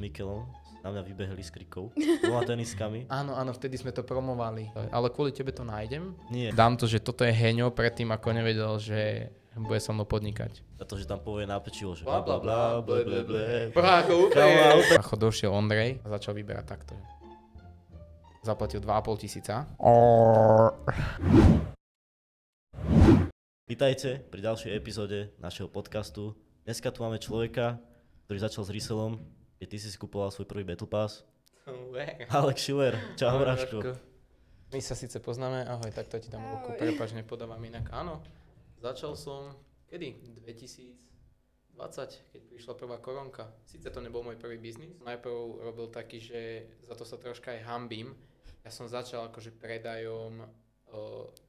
Mikelom na mňa vybehli s krikou, 2 teniskami. Áno, vtedy sme to promovali. Ale kvôli tebe to nájdem. Nie. Dám to, že toto je Heňo, predtým ako nevedel, že bude so mnou podnikať. Pretože tam povie na pečivo, že Bla, bla, bla, ble, ble, ble. Práko, úplne. Ako došiel Ondrej a začal vyberať takto. Zaplatil 2,5 tisíca. Vítajte pri ďalšej epizóde našeho podcastu. Dneska tu máme človeka, ktorý začal s reselom, keď ty si kupoval svoj prvý Battle Pass. Alex Schiller, čau Braško. My sa síce poznáme, ahoj, takto ti dám ruku, prepáč, nepodávam inak. Áno, začal som, kedy? 2020, keď prišla prvá koronka. Síce to nebol môj prvý biznis. Najprv robil taký, že za to sa troška aj hanbím. Ja som začal akože predajom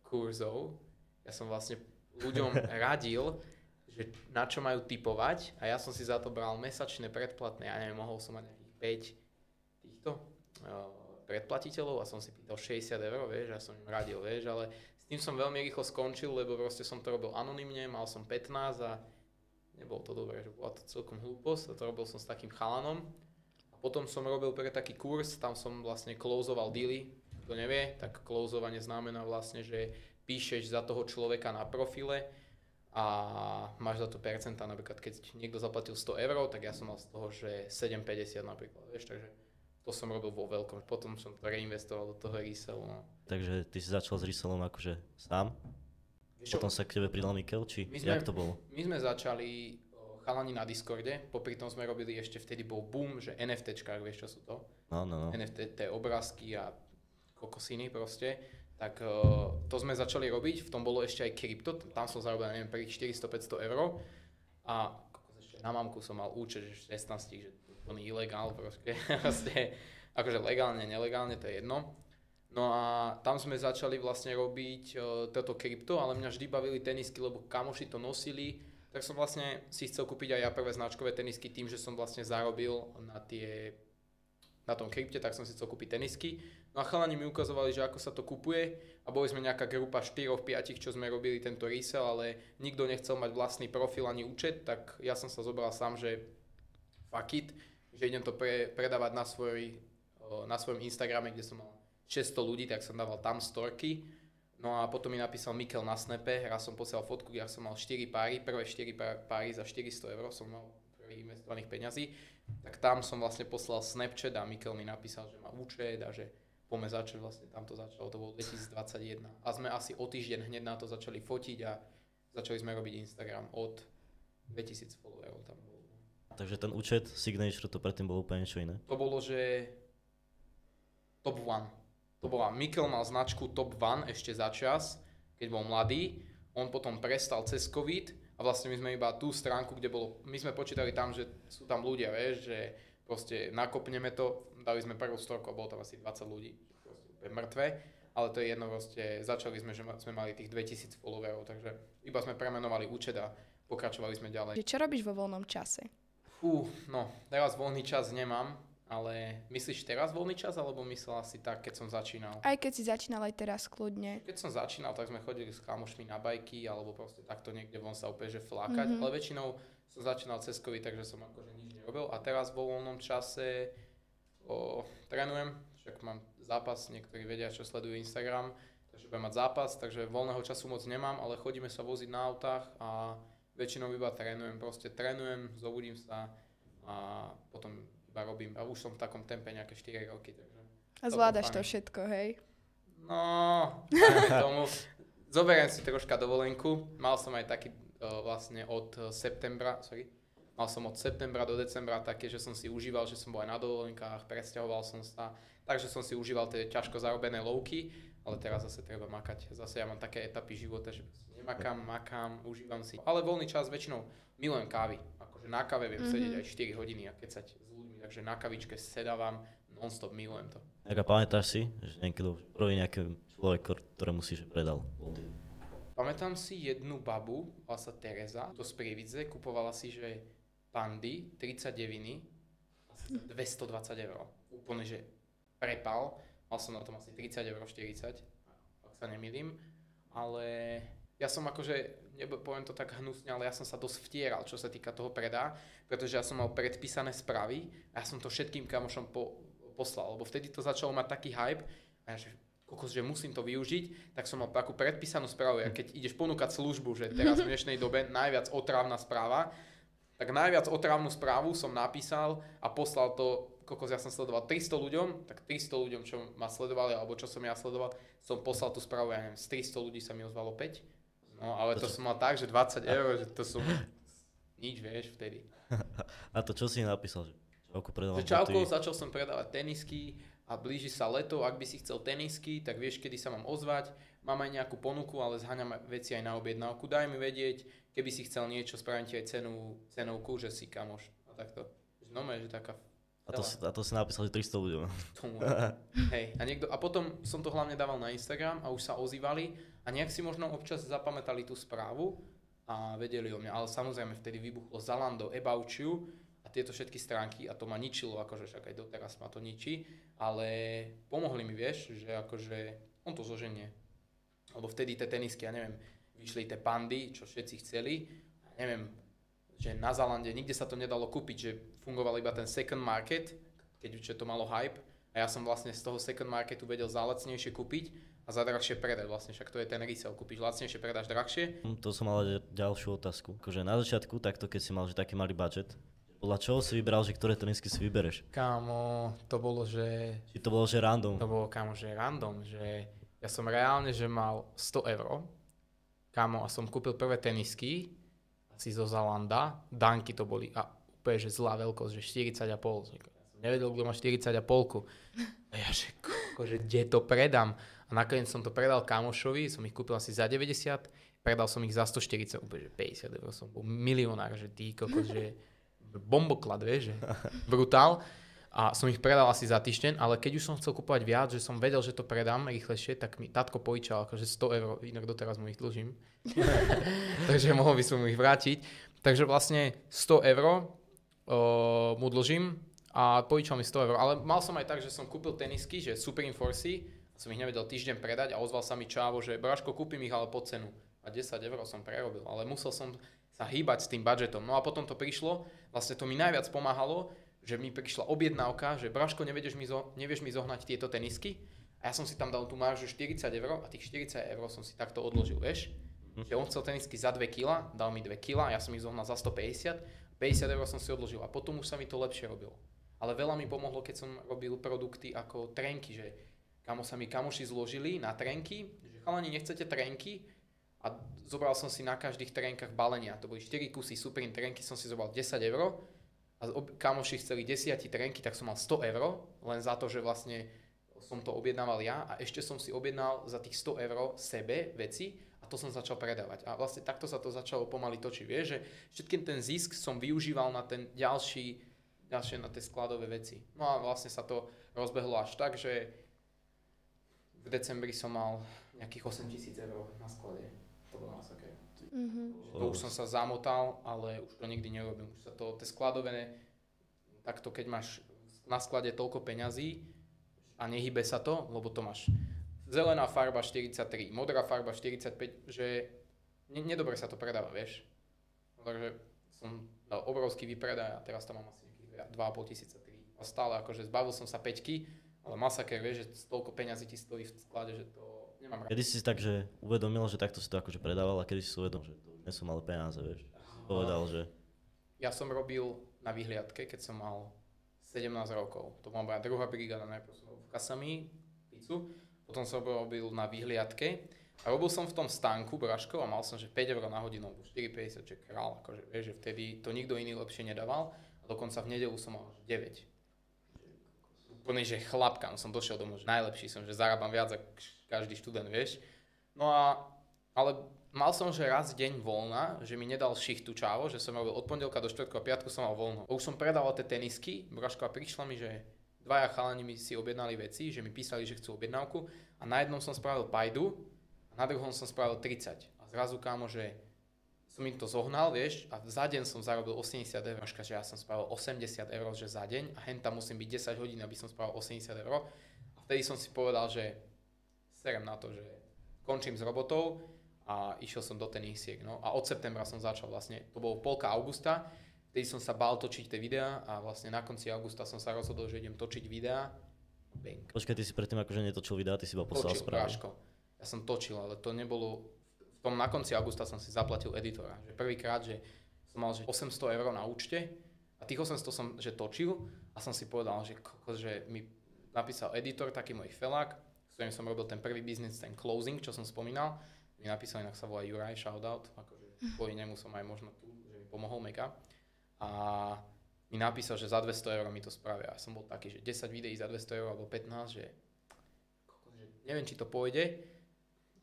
kurzov. Ja som vlastne ľuďom radil, že na čo majú tipovať a ja som si za to bral mesačné predplatné. Ja neviem, mohol som mať nejakých 5 týchto predplatiteľov a som si pýtal 60 €, vieš, ja som im radil, vieš, ale s tým som veľmi rýchlo skončil, lebo proste som to robil anonymne, mal som 15 a nebolo to dobré, že bola to celkom hlúposť a to robil som s takým chalanom. A potom som robil pre taký kurz, tam som vlastne closeoval dealy, kto nevie, tak closeovanie znamená vlastne, že píšeš za toho človeka na profile a máš za to percentá, napríklad keď niekto zaplatil 100 €, tak ja som mal z toho, že 7,50 napríklad, vieš, takže to som robil vo veľkom, potom som to reinvestoval do toho resellu, no. Takže ty si začal s reselom akože sám? Potom sa k tebe pridal Mikel, či jak to bolo? My sme začali chalani na Discorde, popri tom sme robili ešte vtedy bol boom, že NFTčkách, vieš čo sú to? No. NFT, tie obrázky a kokosiny proste. Tak to sme začali robiť, v tom bolo ešte aj krypto, tam som zarobil, neviem, prvých 400-500 € a ešte na mamku som mal účet, že 16, že to je ilegál proste, akože legálne, nelegálne, to je jedno. No a tam sme začali vlastne robiť toto krypto, ale mňa vždy bavili tenisky, lebo kamoši to nosili, tak som vlastne si chcel kúpiť aj ja prvé značkové tenisky tým, že som vlastne zarobil na tom krypte, tak som si chcel kúpiť tenisky. No a chalani mi ukazovali, že ako sa to kupuje a boli sme nejaká grupa 4-5, čo sme robili tento resell, ale nikto nechcel mať vlastný profil ani účet, tak ja som sa zobral sám, že fuck it, že idem to predávať na svojom Instagrame, kde som mal 600 ľudí, tak som dával tam storky. No a potom mi napísal Mikel na Snape, raz som posielal fotku, ja som mal 4 páry, prvé 4 páry za 400 € som mal prvých investovaných peňazí. Tak tam som vlastne poslal Snapchat a Mikel mi napísal, že má účet a že poďme začať, vlastne tam to začalo, to bolo 2021. A sme asi o týždeň hneď na to začali fotiť a začali sme robiť Instagram od 2000 followerov tam bolo. Takže ten účet Signature to predtým bolo úplne niečo iné? To bolo, že Top One. To bola, Mikel mal značku Top One ešte za čas, keď bol mladý. On potom prestal cez COVID a vlastne my sme iba tú stránku, kde bolo, my sme počítali tam, že sú tam ľudia, vieš, že proste nakopneme to, dali sme prvú storku a bolo tam asi 20 ľudí, proste mŕtve, ale to je jedno, proste začali sme, že sme mali tých 2000 followerov, takže iba sme premenovali účet a pokračovali sme ďalej. Čo robíš vo voľnom čase? No, teraz voľný čas nemám, ale myslíš teraz voľný čas, alebo myslela si tak, keď som začínal? Aj keď si začínal, aj teraz kľudne. Keď som začínal, tak sme chodili s kamošmi na bajky, alebo proste takto niekde von sa úplne že flákať, ale väčšinou som začínal cez COVID, takže som akože nič nerobil a teraz vo voľnom čase trénujem, však mám zápas, niektorí vedia, čo sledujú Instagram, takže budem mať zápas, takže voľného času moc nemám, ale chodíme sa voziť na autách a väčšinou iba trénujem, zobudím sa a potom iba robím a už som v takom tempe nejaké 4 roky, takže... A zvládaš to všetko, hej? No, tomu. Zoberiem si troška dovolenku, mal som aj taký vlastne od septembra do decembra také, že som si užíval, že som bol aj na dovolenkách, presťahoval som sa, takže som si užíval tie ťažko zarobené lovky, ale teraz zase treba makať. Zase ja mám také etapy života, že makám, užívam si. Ale voľný čas väčšinou milujem kávy. Akože na káve viem sedieť aj 4 hodiny a kecať s ľuďmi, takže na kavičke sedávam non-stop, milujem to. A pamätáš si, že niekedy prvý nejaký človek, ktorému si že predal? Pamätám si jednu babu, volá sa Tereza, do Sprievidze, kupovala si, že pandy, 39, asi za 220 €. Úplne, že prepal. Mal som na tom asi 30 €, 40, ak sa nemýlim. Ale ja som akože, poviem to tak hnusne, ale ja som sa dosť vtieral, čo sa týka toho predá, pretože ja som mal predpísané správy a ja som to všetkým kamošom poslal, lebo vtedy to začalo mať taký hype a ja že musím to využiť, tak som mal takú predpísanú správu, a keď ideš ponúkať službu, že teraz v dnešnej dobe najviac otrávna správa, tak najviac otrávnu správu som napísal a poslal to, ja som sledoval 300 ľuďom, tak 300 ľuďom, čo ma sledovali, alebo čo som ja sledoval, som poslal tú správu, ja neviem, z 300 ľudí sa mi ozvalo 5. No, ale to som mal tak, že 20 eur, že to som nič, vieš, vtedy. A to čo si napísal? Čauko, predávam boty. Čauko, začal som predávať tenisky a blíži sa leto, ak by si chcel tenisky, tak vieš, kedy sa mám ozvať. Mám aj nejakú ponuku, ale zháňam veci aj na objednávku. Daj mi vedieť, keby si chcel niečo, spravím ti aj cenovku, že si kamoš. A takto. No, že taká... A to si napísal, že 300 ľuďom. Hej, a potom som to hlavne dával na Instagram a už sa ozývali a nejak si možno občas zapamätali tú správu a vedeli o mňa. Ale samozrejme vtedy vybuchlo Zalando, About You a tieto všetky stránky a to ma ničilo, akože však aj doteraz ma to ničí, ale pomohli mi, vieš, že akože on to zoženie. Lebo vtedy tie tenisky, ja neviem, vyšli tie pandy, čo všetci chceli, neviem, že na Zalande nikde sa to nedalo kúpiť, že fungoval iba ten second market, keď to malo hype a ja som vlastne z toho second marketu vedel za lacnejšie kúpiť a za drahšie predať, vlastne však to je ten resell, kúpiš lacnejšie, predáš drahšie. To som mal ďalšiu otázku, akože na začiatku takto, keď si mal že taký malý budget, podľa čoho si vybral, že ktoré tenisky si vybereš? Kámo, to bolo, že... Či to bolo, že random? To bolo, kámo, že random, že ja som reálne, že mal 100 eur, kámo, a som kúpil prvé tenisky, asi zo Zalanda, Danky to boli a úplne, že zlá veľkosť, že 40,5. Ja som nevedel, kto má 40,5. A ja, že kde to predám? A nakoniec som to predal kamošovi, som ich kúpil asi za 90, predal som ich za 140, úplne, že 50 eur, som bol milionár, že ty kokos, že bomboklad, vieš, že brutál. A som ich predal asi za týždeň, ale keď už som chcel kúpovať viac, že som vedel, že to predám rýchlejšie, tak mi tatko požičal akože 100 eur, inak doteraz mu ich dlžím. Takže mohol by som mu ich vrátiť. Takže vlastne 100 eur mu dlžím a požičal mi 100 eur. Ale mal som aj tak, že som kúpil tenisky, že Supreme Forcy, som ich nevedel týždeň predať a ozval sa mi čávo, že Braško, kúpim ich ale po cenu. A 10 eur som prerobil, ale musel som sa hýbať s tým budžetom. No a potom to prišlo, vlastne to mi najviac pomáhalo, že mi prišla objednávka, že Braško, nevieš mi zohnať tieto tenisky? A ja som si tam dal tú maržu 40 eur a tých 40 eur som si takto odložil, vieš? Že on chcel tenisky za 2 kg, dal mi 2 kg, ja som ich zohnal za 150, 50 eur som si odložil a potom už sa mi to lepšie robilo. Ale veľa mi pomohlo, keď som robil produkty ako trenky, že sa mi kamoši zložili na trenky, že chalani, nechcete trenky? A zobral som si na každých trenkách balenia. To boli 4 kusy Supreme trenky, som si zobral 10 eur. A kamoši chceli 10 trenky, tak som mal 100 eur, len za to, že vlastne som to objednával ja a ešte som si objednal za tých 100 eur sebe veci a to som začal predávať. A vlastne takto sa to začalo pomaly točiť, vieš, že všetkým ten zisk som využíval na ten ďalšie na tie skladové veci. No a vlastne sa to rozbehlo až tak, že v decembri som mal nejakých 8 000 eur na sklade. To bolo masaké. To už som sa zamotal, ale už to nikdy nerobím. Už sa to, tie skladové, takto keď máš na sklade toľko peňazí a nehybe sa to, lebo to máš zelená farba 43, modrá farba 45, že nedobre sa to predáva, vieš. Takže som dal obrovský výpredaj a teraz tam mám asi nejakých 2 500, 3. A stále akože zbavil som sa 5-ky, ale masaker, vieš, že toľko peňazí ti stojí v sklade, že to nemám rád. Kedy si tak, že uvedomil, že takto si to akože predával a kedy si uvedomil, že to nie sú malé peniaze, vieš. Povedal, že... Ja som robil na vyhliadke, keď som mal 17 rokov. To bola moja druhá brigáda, najprv som robil v Kasami, pizzu, potom som robil na vyhliadke a robil som v tom stánku Braškov a mal som, že 5 eur na hodinu, 4,50, že král, akože vieš, že vtedy to nikto iný lepšie nedával a dokonca v nedeľu som mal 9. Úplne, že chlapkám som došiel domov, že najlepší som, že zarábam viac ako každý študent, vieš. No a, ale mal som, že raz deň voľna, že mi nedal šichtu čávo, že som robil od pondelka do štvrtku a piatku som mal voľno. Už som predával tie tenisky, Braško, a prišla mi, že dvaja chalani mi si objednali veci, že mi písali, že chcú objednávku a na jednom som spravil pajdu a na druhom som spravil 30. A zrazu, kámo, že som im to zohnal, vieš, a za deň som zarobil 80 eur, že ja som spravil 80 eur, že za deň a henta musím byť 10 hodín, aby som spravil 80 eur. A vtedy som si povedal, že serem na to, že končím s robotou a išiel som do tenisiek. No. A od septembra som začal vlastne, to bolo polka augusta, vtedy som sa bál točiť tie videá a vlastne na konci augusta som sa rozhodol, že idem točiť videá. Bang. Počkaj, ty si predtým akože netočil videá, ty si iba poslal správy. Ja som točil, ale to nebolo, na konci augusta som si zaplatil editora. Že prvýkrát, že som mal že 800 eur na účte a tých 800 som že točil a som si povedal, že mi napísal editor, taký môj felák, s ktorým som robil ten prvý biznis, ten closing, čo som spomínal. Mi napísal, inak sa volá Juraj, shoutout, akože kvôli nemu som aj možno tu, že mi pomohol mega. A mi napísal, že za 200 eur mi to spravia. Ja som bol taký, že 10 videí za 200 eur alebo 15, že neviem, či to pôjde,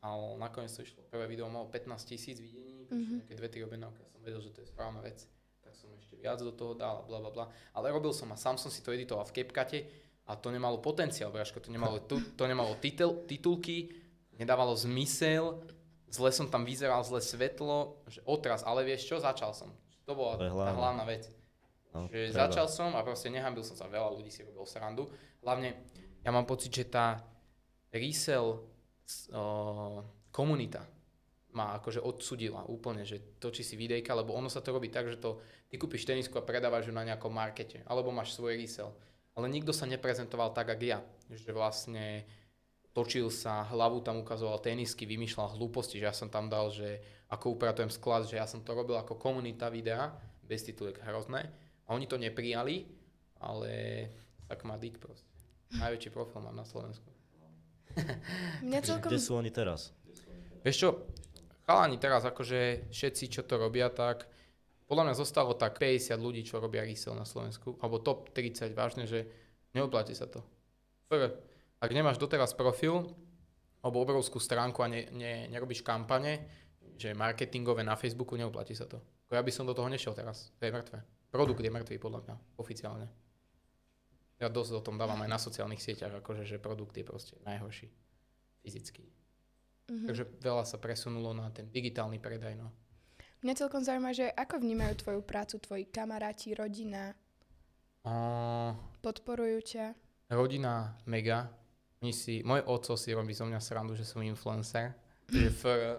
ale nakoniec to išlo. Prvé video malo 15 000 videní, nejaké 2-3 objednávky, ja som vedel, že to je správna vec, tak som ešte viac do toho dal a blablabla. Ale robil som a sám som si to editoval v CapCute a to nemalo potenciál, Braško, to nemalo titulky, nedávalo zmysel, zle som tam vyzeral, zle svetlo, že otras, ale vieš čo, začal som. To bola tá hlavná vec. No, že začal som a proste nehambil som sa, veľa ľudí si robil srandu. Hlavne ja mám pocit, že tá resell komunita ma akože odsudila úplne, že točí si videjka, lebo ono sa to robí tak, že ty kúpiš tenisku a predávaš ju na nejakom markete, alebo máš svoj resell. Ale nikto sa neprezentoval tak, ako ja. Že vlastne točil sa, hlavu tam ukazoval tenisky, vymýšľal hlúposti, že ja som tam dal, že ako upratujem sklad, že ja som to robil ako komunita videa, bez titulek hrozné. A oni to neprijali, ale tak má dík proste. Najväčší profil mám na Slovensku. Kde sú oni teraz? Vieš čo, chalani teraz akože všetci, čo to robia, tak podľa mňa zostalo tak 50 ľudí, čo robia resell na Slovensku, alebo top 30, vážne, že neoplatí sa to. Ak nemáš doteraz profil, alebo obrovskú stránku a nerobíš kampane, že marketingové na Facebooku, neoplatí sa to. Ja by som do toho nešiel teraz, to je mŕtve. Produkt je mŕtvý podľa mňa, oficiálne. Ja dosť o tom dávam aj na sociálnych sieťach, akože, že produkt je proste najhorší, fyzický. Takže veľa sa presunulo na ten digitálny predaj, no. Mňa celkom zaujíma, že ako vnímajú tvoju prácu tvoji kamaráti, rodina? Podporujú ťa? Rodina mega. Môj oco si robí zo mňa srandu, že som influencer.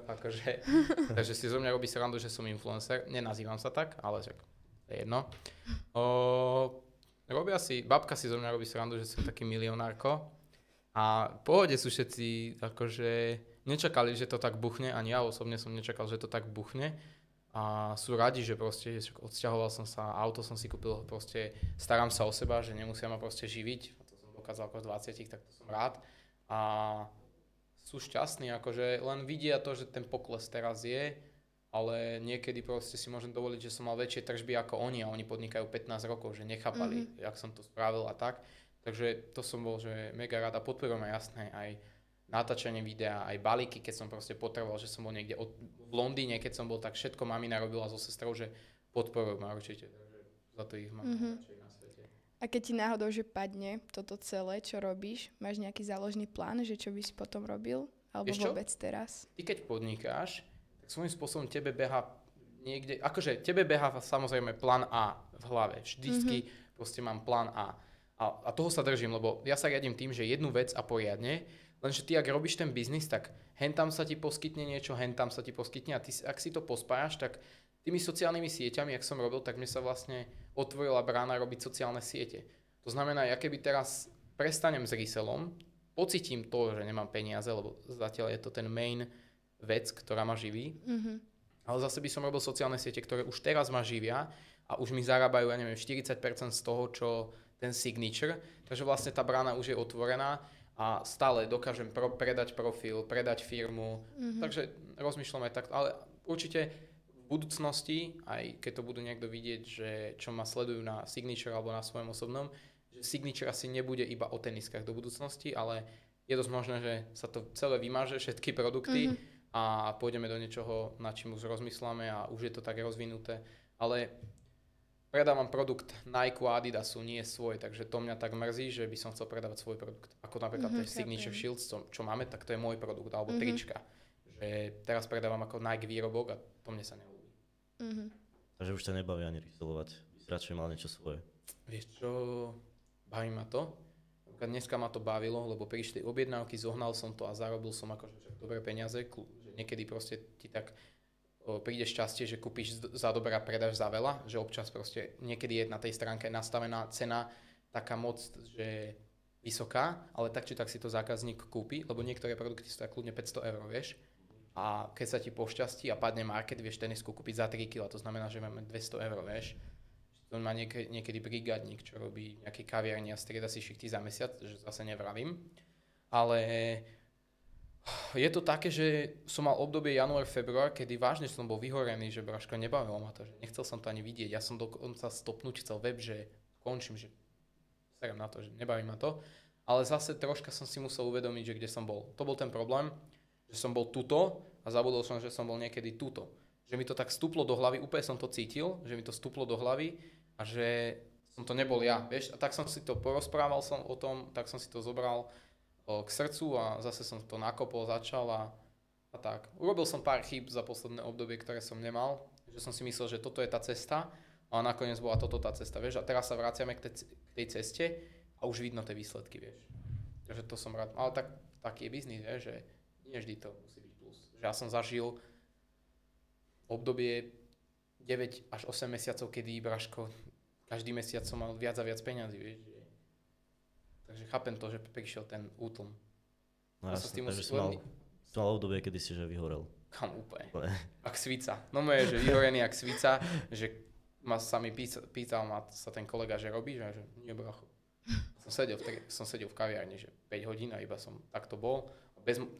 Akože, takže si zo mňa robí srandu, že som influencer. Nenazývam sa tak, ale však to je jedno. Babka si zo mňa robí srandu, že som taký milionárko. A v pohode sú všetci, akože nečakali, že to tak buchne, ani ja osobne som nečakal, že to tak buchne. A sú radi, že proste odsťahoval som sa, auto som si kúpil, proste starám sa o seba, že nemusia ma proste živiť. A to som dokázal ako v 20, tak to som rád. A sú šťastní, akože len vidia to, že ten pokles teraz je, ale niekedy proste si môžem dovoliť, že som mal väčšie tržby ako oni a oni podnikajú 15 rokov, že nechápali, jak som to spravil a tak. Takže to som bol, že mega rád a podporujem jasné aj natáčanie videa, aj balíky, keď som proste potreboval, že som bol niekde v Londýne, keď som bol, tak všetko mamina robila so sestrou, že podporujem ma určite, takže za to ich mám radšej na svete. A keď ti náhodou, že padne toto celé, čo robíš, máš nejaký záložný plán, že čo by si potom robil? Alebo vôbec teraz? Ty keď podnikáš, tak svojím spôsobom tebe beha niekde, akože tebe beha samozrejme plán A v hlave. Vždycky proste mám plán A. A toho sa držím, lebo ja sa riadím tým, že jednu vec a poriadne, lenže ty, ak robíš ten biznis, tak hentam sa ti poskytne niečo, hentam sa ti poskytne a ty, ak si to pospájaš, tak tými sociálnymi sieťami, ak som robil, tak mne sa vlastne otvorila brána robiť sociálne siete. To znamená, ja keby teraz prestanem s resellom, pocitím to, že nemám peniaze, lebo zatiaľ je to ten main vec, ktorá ma živí, ale zase by som robil sociálne siete, ktoré už teraz ma živia a už mi zarábajú, ja neviem, 40% z toho, čo ten signature, takže vlastne tá brána už je otvorená a stále dokážem predať profil, predať firmu, takže rozmýšľam aj tak, ale určite v budúcnosti, aj keď to budú niekto vidieť, že čo ma sledujú na signature alebo na svojom osobnom, že signature asi nebude iba o teniskách do budúcnosti, ale je dosť možné, že sa to celé vymaže, všetky produkty a pôjdeme do niečoho, na čím už rozmýšľame a už je to tak rozvinuté, ale predávam produkt Nike a Adidasu, nie svoj, takže to mňa tak mrzí, že by som chcel predávať svoj produkt. Ako napríklad ten Signature Shields, čo máme, tak to je môj produkt, alebo trička. Že teraz predávam ako Nike výrobok a to mne sa neľúbi. Takže už ťa nebaví ani resellovať, radšej mal niečo svoje. Vieš čo, baví ma to. Dneska ma to bavilo, lebo prišli objednávky, zohnal som to a zarobil som akože dobré peniaze, že niekedy proste ti tak príde šťastie, že kúpiš za dobré a predáš za veľa, že občas proste niekedy je na tej stránke nastavená cena taká moc, že vysoká, ale tak či tak si to zákazník kúpi, lebo niektoré produkty stojí kľudne 500 eur, vieš. A keď sa ti pošťastí a padne market, vieš tenisku kúpiť za 3 kg, to znamená, že máme 200 eur, vieš. To má niekedy brigádnik, čo robí nejaké kaviarni a strieda si šichty za mesiac, že zase nevravím. Ale je to také, že som mal obdobie január, február, kedy vážne som bol vyhorený, že Braško, nebavilo ma to, že nechcel som to ani vidieť. Ja som dokonca stopnúť chcel web, že končím, že serem na to, že nebaví ma to. Ale zase troška som si musel uvedomiť, že kde som bol. To bol ten problém, že som bol tuto a zabudol som, že som bol niekedy tuto. Že mi to tak stúplo do hlavy, úplne som to cítil, že mi to stúplo do hlavy a že som to nebol ja, vieš. A tak som si to porozprával som o tom, tak som si to zobral k srdcu a zase som to nakopol, začal a tak. Urobil som pár chýb za posledné obdobie, ktoré som nemal, že som si myslel, že toto je tá cesta a nakoniec bola toto tá cesta, vieš. A teraz sa vraciame k tej ceste a už vidno tie výsledky, vieš. Takže to som rád, ale taký je biznis, vieš, že nie vždy to musí byť plus. Že ja som zažil obdobie 9 až 8 mesiacov, kedy Braško, každý mesiac som mal viac a viac peňazí, vieš. Takže chápem to, že prišiel ten útlm. No jasne, takže si mal obdobie, kedy si že vyhorel. Kam úplne. Ak svica. No moje, že vyhorený ak svica, že sa mi pýtal sa ten kolega, že robíš, a že nie bracho. Som sedel v kaviarni, že 5 hodín a iba som takto bol.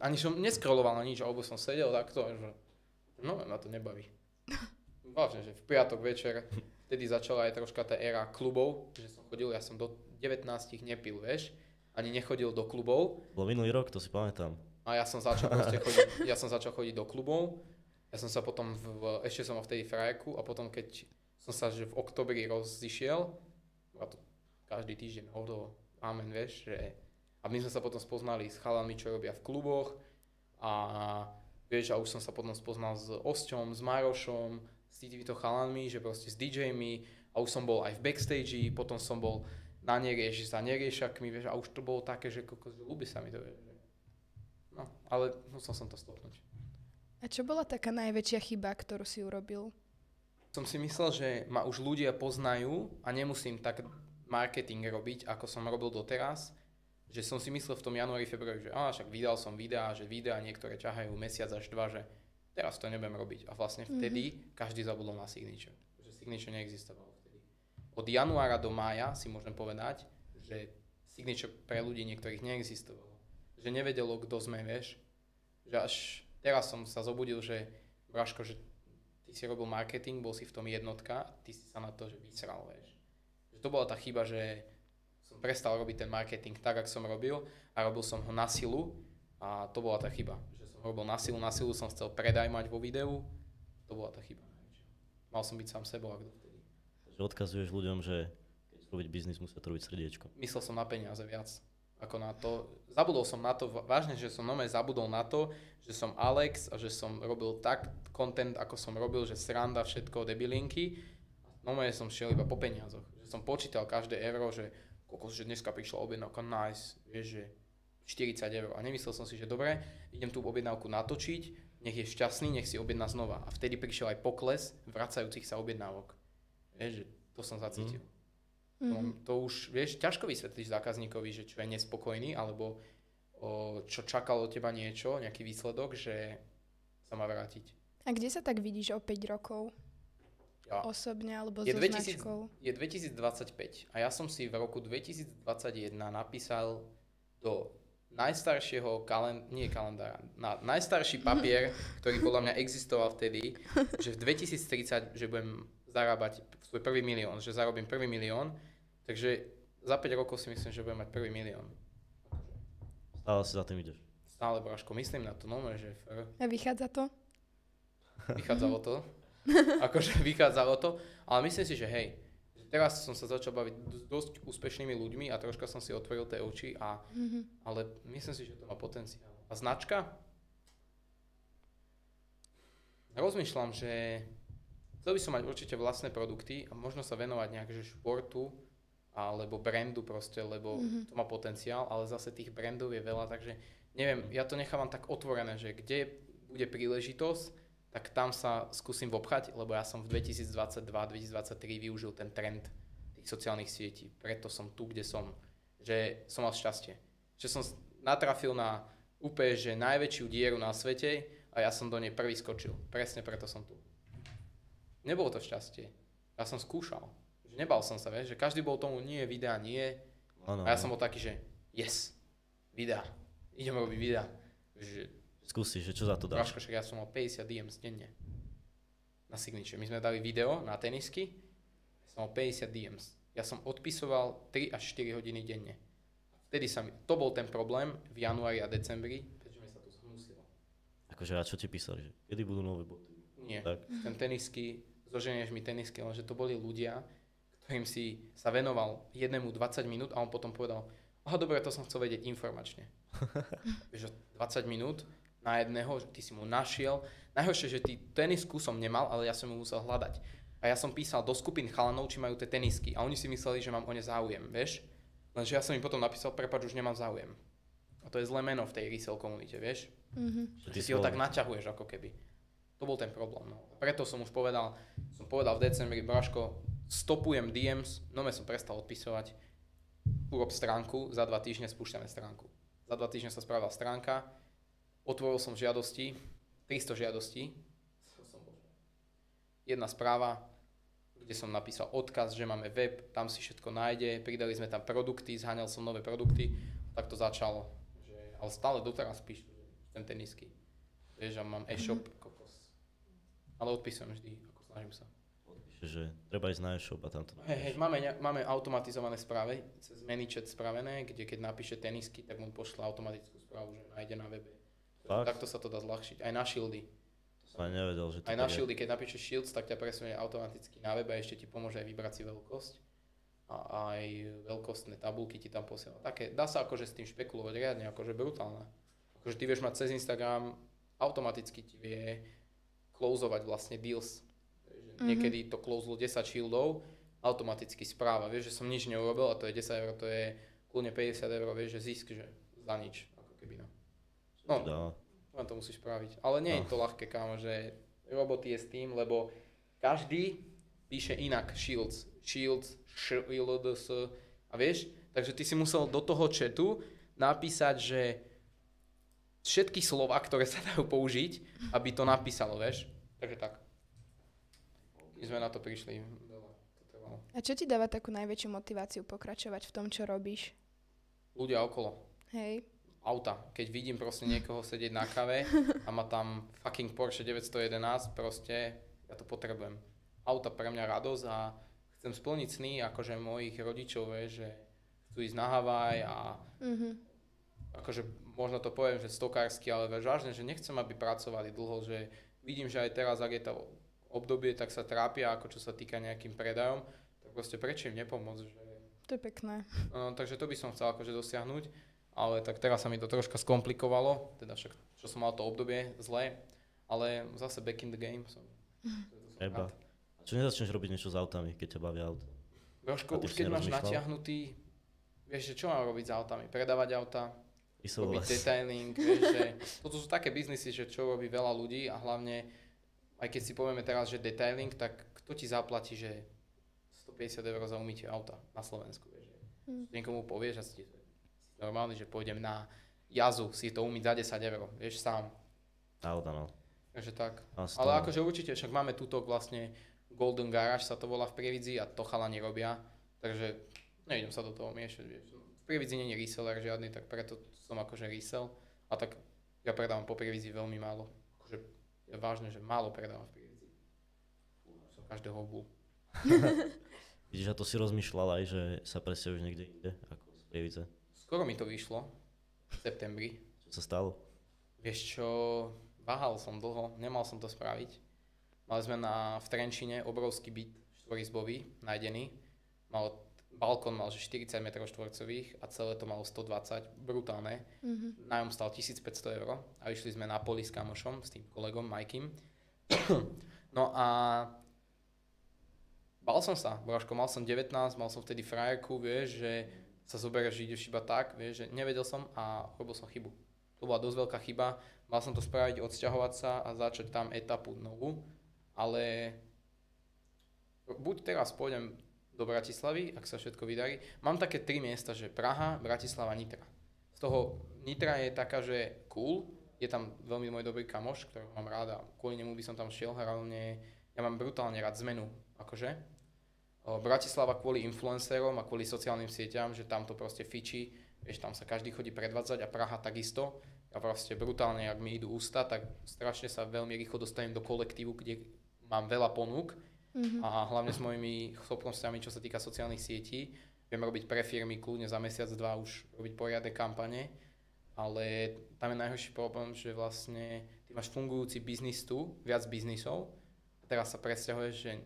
Ani som neskroloval na nič, alebo som sedel takto, že no ma to nebaví. Vážne, že v piatok večer, vtedy začala aj troška tá éra klubov, že som chodil, ja som do 19 nepil, vieš, ani nechodil do klubov. Bol minulý rok, to si pamätám. A ja som začal chodiť do klubov, ja som sa potom, ešte som mal vtedy frajerku a potom keď som sa že v oktobri rozišiel, a to každý týždeň amen, vieš, že a my sme sa potom spoznali s chalami, čo robia v kluboch a vieš, a už som sa potom spoznal s Osťom, s Marošom, s týmito chalanmi, že proste s DJmi a už som bol aj v backstage, potom som bol na nerieši za neriešakmi, vieš, a už to bolo také, že ľúbi sa mi to, vieš. No, ale musel som to stopnúť. A čo bola taká najväčšia chyba, ktorú si urobil? Som si myslel, že ma už ľudia poznajú a nemusím tak marketing robiť, ako som robil doteraz. Že som si myslel v tom januári, februári, že však vydal som videá, že videá niektoré ťahajú mesiac až 2, že teraz to nebudem robiť. A vlastne vtedy každý zabudol na signature. Že signature neexistovalo vtedy. Od januára do mája si môžem povedať, že signature pre ľudí niektorých neexistovalo. Že nevedelo, kto sme, vieš. Že až teraz som sa zobudil, že Braško, že ty si robil marketing, bol si v tom jednotka, ty si sa na to, že vysral, vieš. Že to bola tá chyba, že som prestal robiť ten marketing tak, ako som robil a robil som ho na silu a to bola tá chyba. Že som robil na silu som chcel predaj mať vo videu, to bola tá chyba. Mal som byť sám sebou a kto vtedy. Takže odkazuješ ľuďom, že keď robiť biznis, musia to robiť srdiečko. Myslel som na peniaze viac ako na to. Zabudol som na to, vážne, že som zabudol na to, že som Alex a že som robil tak content, ako som robil, že sranda, všetko, debilinky. Som šiel iba po peniazoch. Že som počítal každé euro, že že dneska prišla objednávka, nice, vieš, že 40 eur. A nemyslel som si, že dobre, idem tú objednávku natočiť, nech je šťastný, nech si objedná znova. A vtedy prišiel aj pokles vracajúcich sa objednávok. Vieš, že to som zacítil. To už, vieš, ťažko vysvetlíš zákazníkovi, že čo je nespokojný, alebo čo čakalo od teba niečo, nejaký výsledok, že sa má vrátiť. A kde sa tak vidíš o 5 rokov? Ja. Osobne alebo so značkou? Je 2025 a ja som si v roku 2021 napísal do najstaršieho kalendára, na najstarší papier, ktorý podľa mňa existoval vtedy, že v 2030, že budem zarábať svoj prvý milión, že zarobím prvý milión, takže za 5 rokov si myslím, že budem mať prvý milión. Stále si za tým ideš. Stále, Braško, myslím na to, že... A vychádza to? Vychádzalo to. Akože vychádzalo to, ale myslím si, že hej, teraz som sa začal baviť s dosť úspešnými ľuďmi a troška som si otvoril tie oči, ale myslím si, že to má potenciál. A značka? Rozmýšľam, že chcel by som mať určite vlastné produkty a možno sa venovať nejak že športu alebo brandu proste, lebo to má potenciál, ale zase tých brandov je veľa, takže neviem, ja to nechávam tak otvorené, že kde bude príležitosť, tak tam sa skúsim vopchať, lebo ja som v 2022-2023 využil ten trend tých sociálnych sietí. Preto som tu, kde som. Že som mal šťastie. Že som natrafil na úplne, že najväčšiu dieru na svete a ja som do nej prvý skočil. Presne preto som tu. Nebolo to šťastie. Ja som skúšal. Že nebal som sa, vieš, že každý bol tomu, nie, videa, nie. A ja som bol taký, že yes, videa. Idem robiť videa. Skúsi, že čo za to dáš? Braško, však ja som mal 50 DMs denne. Na Signature. My sme dali video na tenisky. Ja som mal 50 DMs. Ja som odpisoval 3 až 4 hodiny denne. Vtedy to bol ten problém v januári a decembri, pretože mi sa to zhnusilo. Akože a čo ti písali? Že kedy budú nové boty? Nie. Tak. Ten tenisky, zoženieš mi tenisky, lenže to boli ľudia, ktorým si sa venoval jednému 20 minút a on potom povedal, aha, dobre, to som chcel vedieť informačne. Vieš, 20 minút na jedného, že ty si mu našiel. Najhoršie, že tenisku som nemal, ale ja som ju musel hľadať. A ja som písal do skupín chalanov, či majú tie tenisky. A oni si mysleli, že mám o ne záujem, vieš? Lenže ja som im potom napísal, prepáč, už nemám záujem. A to je zlé meno v tej resell komunite, vieš? Ty si ho tak naťahuješ ako keby. To bol ten problém. No. Preto som už povedal v decembri, Braško, stopujem DMs, no som prestal odpisovať. Urob stránku, za 2 týždne spúšťame stránku. Za 2 týždne sa spravila stránka, otvoril som žiadosti, 300 žiadostí. Jedna správa, kde som napísal odkaz, že máme web, tam si všetko nájde, pridali sme tam produkty, zháňal som nové produkty, tak to začalo. Ale stále doteraz píšu ten tenisky. Vieš, že mám e-shop, kokos. Ale odpisujem vždy, ako snažím sa. Odpíše, že treba ísť na e-shop a tam to napíš. Máme automatizované správy, cez ManyChat spravené, kde keď napíše tenisky, tak mu pošle automatickú správu, že nájde na webe. Takto sa to dá zľahčiť. Aj na Shieldy. Som nevedel, že to aj na Shieldy, keď napíšeš Shields, tak ťa presunie automaticky na web a ešte ti pomôže aj vybrať si veľkosť. A aj veľkostné tabulky ti tam posiela. Také, dá sa akože s tým špekulovať riadne, akože brutálne. Akože ty vieš mať cez Instagram, automaticky ti vie closeovať vlastne deals. Niekedy to closelo 10 shieldov, automaticky správa. Vieš, že som nič neurobil a to je 10 €, to je kľudne 50 €, vieš, že zisk, že za nič. Ako keby len to musíš spraviť. Ale nie je to ľahké, kámo, že roboty je s tým, lebo každý píše inak Shields, a vieš, takže ty si musel do toho chatu napísať, že všetky slova, ktoré sa dajú použiť, aby to napísalo, vieš. Takže tak. My sme na to prišli. A čo ti dáva takú najväčšiu motiváciu pokračovať v tom, čo robíš? Ľudia okolo. Hej. Auta. Keď vidím proste niekoho sedieť na kave a má tam fucking Porsche 911, proste ja to potrebujem. Auta pre mňa radosť a chcem splniť sny akože mojich rodičov, že chcú ísť na Havaj a akože možno to poviem, že stokársky, ale vážne, že nechcem, aby pracovali dlho, že vidím, že aj teraz, ak je to obdobie, tak sa trápia, ako čo sa týka nejakým predajom, tak proste prečo im nepomôcť, že... To je pekné. Takže to by som chcel akože dosiahnuť. Ale tak teraz sa mi to troška skomplikovalo, teda však, čo som mal to obdobie zlé, ale zase back in the game som. Eba. Čo nezačneš robiť niečo s autami, keď ťa bavia auta? Jožko, už keď máš natiahnutý, vieš, že čo mám robiť s autami? Predávať auta, robiť detailing, vieš, že toto sú také biznisy, že čo robí veľa ľudí a hlavne, aj keď si povieme teraz, že detailing, tak kto ti zaplatí, že 150 € za umytie auta na Slovensku, vieš, niekomu povieš a si normálne, že pôjdem na jazu si to umyť za 10 €, vieš, sám. Auta, no. Takže tak. Ale akože určite, však máme túto vlastne Golden Garage sa to volá v Prievidzi a to chalani robia, takže nejdem sa do toho miešať, vieš. V Prievidzi nie je reseller žiadny, tak preto som akože resell a tak ja predávam po Prievidzi veľmi málo. Akože je vážne, že málo predávam v Prievidzi. Som každého obul. Vidíš, a to si rozmýšľal aj, že sa presťahuješ niekde inde, ako z Prievidze? Skoro mi to vyšlo v septembri. Čo sa stalo? Vieš čo, váhal som dlho, nemal som to spraviť. Mali sme v Trenčine obrovský byt štvorizbový, nájdený. Balkón mal 40 m2 a celé to malo 120, brutálne. Nájom stal 1500 € a išli sme na poli s kamošom, s tým kolegom Majkým. No a bal som sa, Braško, mal som 19, mal som vtedy frajerku, vieš, že sa zoberieš, že ideš iba tak, vieš, že nevedel som a robil som chybu. To bola dosť veľká chyba. Mal som to spraviť, odsťahovať sa a začať tam etapu novú, ale buď teraz pôjdem do Bratislavy, ak sa všetko vydarí. Mám také 3 miesta, že Praha, Bratislava, Nitra. Z toho Nitra je taká, že cool, je tam veľmi môj dobrý kamoš, ktorého mám rád a kvôli nemu by som tam šiel, hlavne ja mám brutálne rád zmenu, akože. Bratislava kvôli influencerom a kvôli sociálnym sieťam, že tam to proste fičí, vieš, tam sa každý chodí predvádzať a Praha takisto. A proste brutálne, ak mi idú ústa, tak strašne sa veľmi rýchlo dostanem do kolektívu, kde mám veľa ponúk. A hlavne s mojimi schopnosťami, čo sa týka sociálnych sietí. Viem robiť pre firmy kľudne za mesiac, 2 už robiť poriadne kampane, ale tam je najhorší problém, že vlastne ty máš fungujúci biznis tu, viac biznisov a teraz sa presťahuješ, že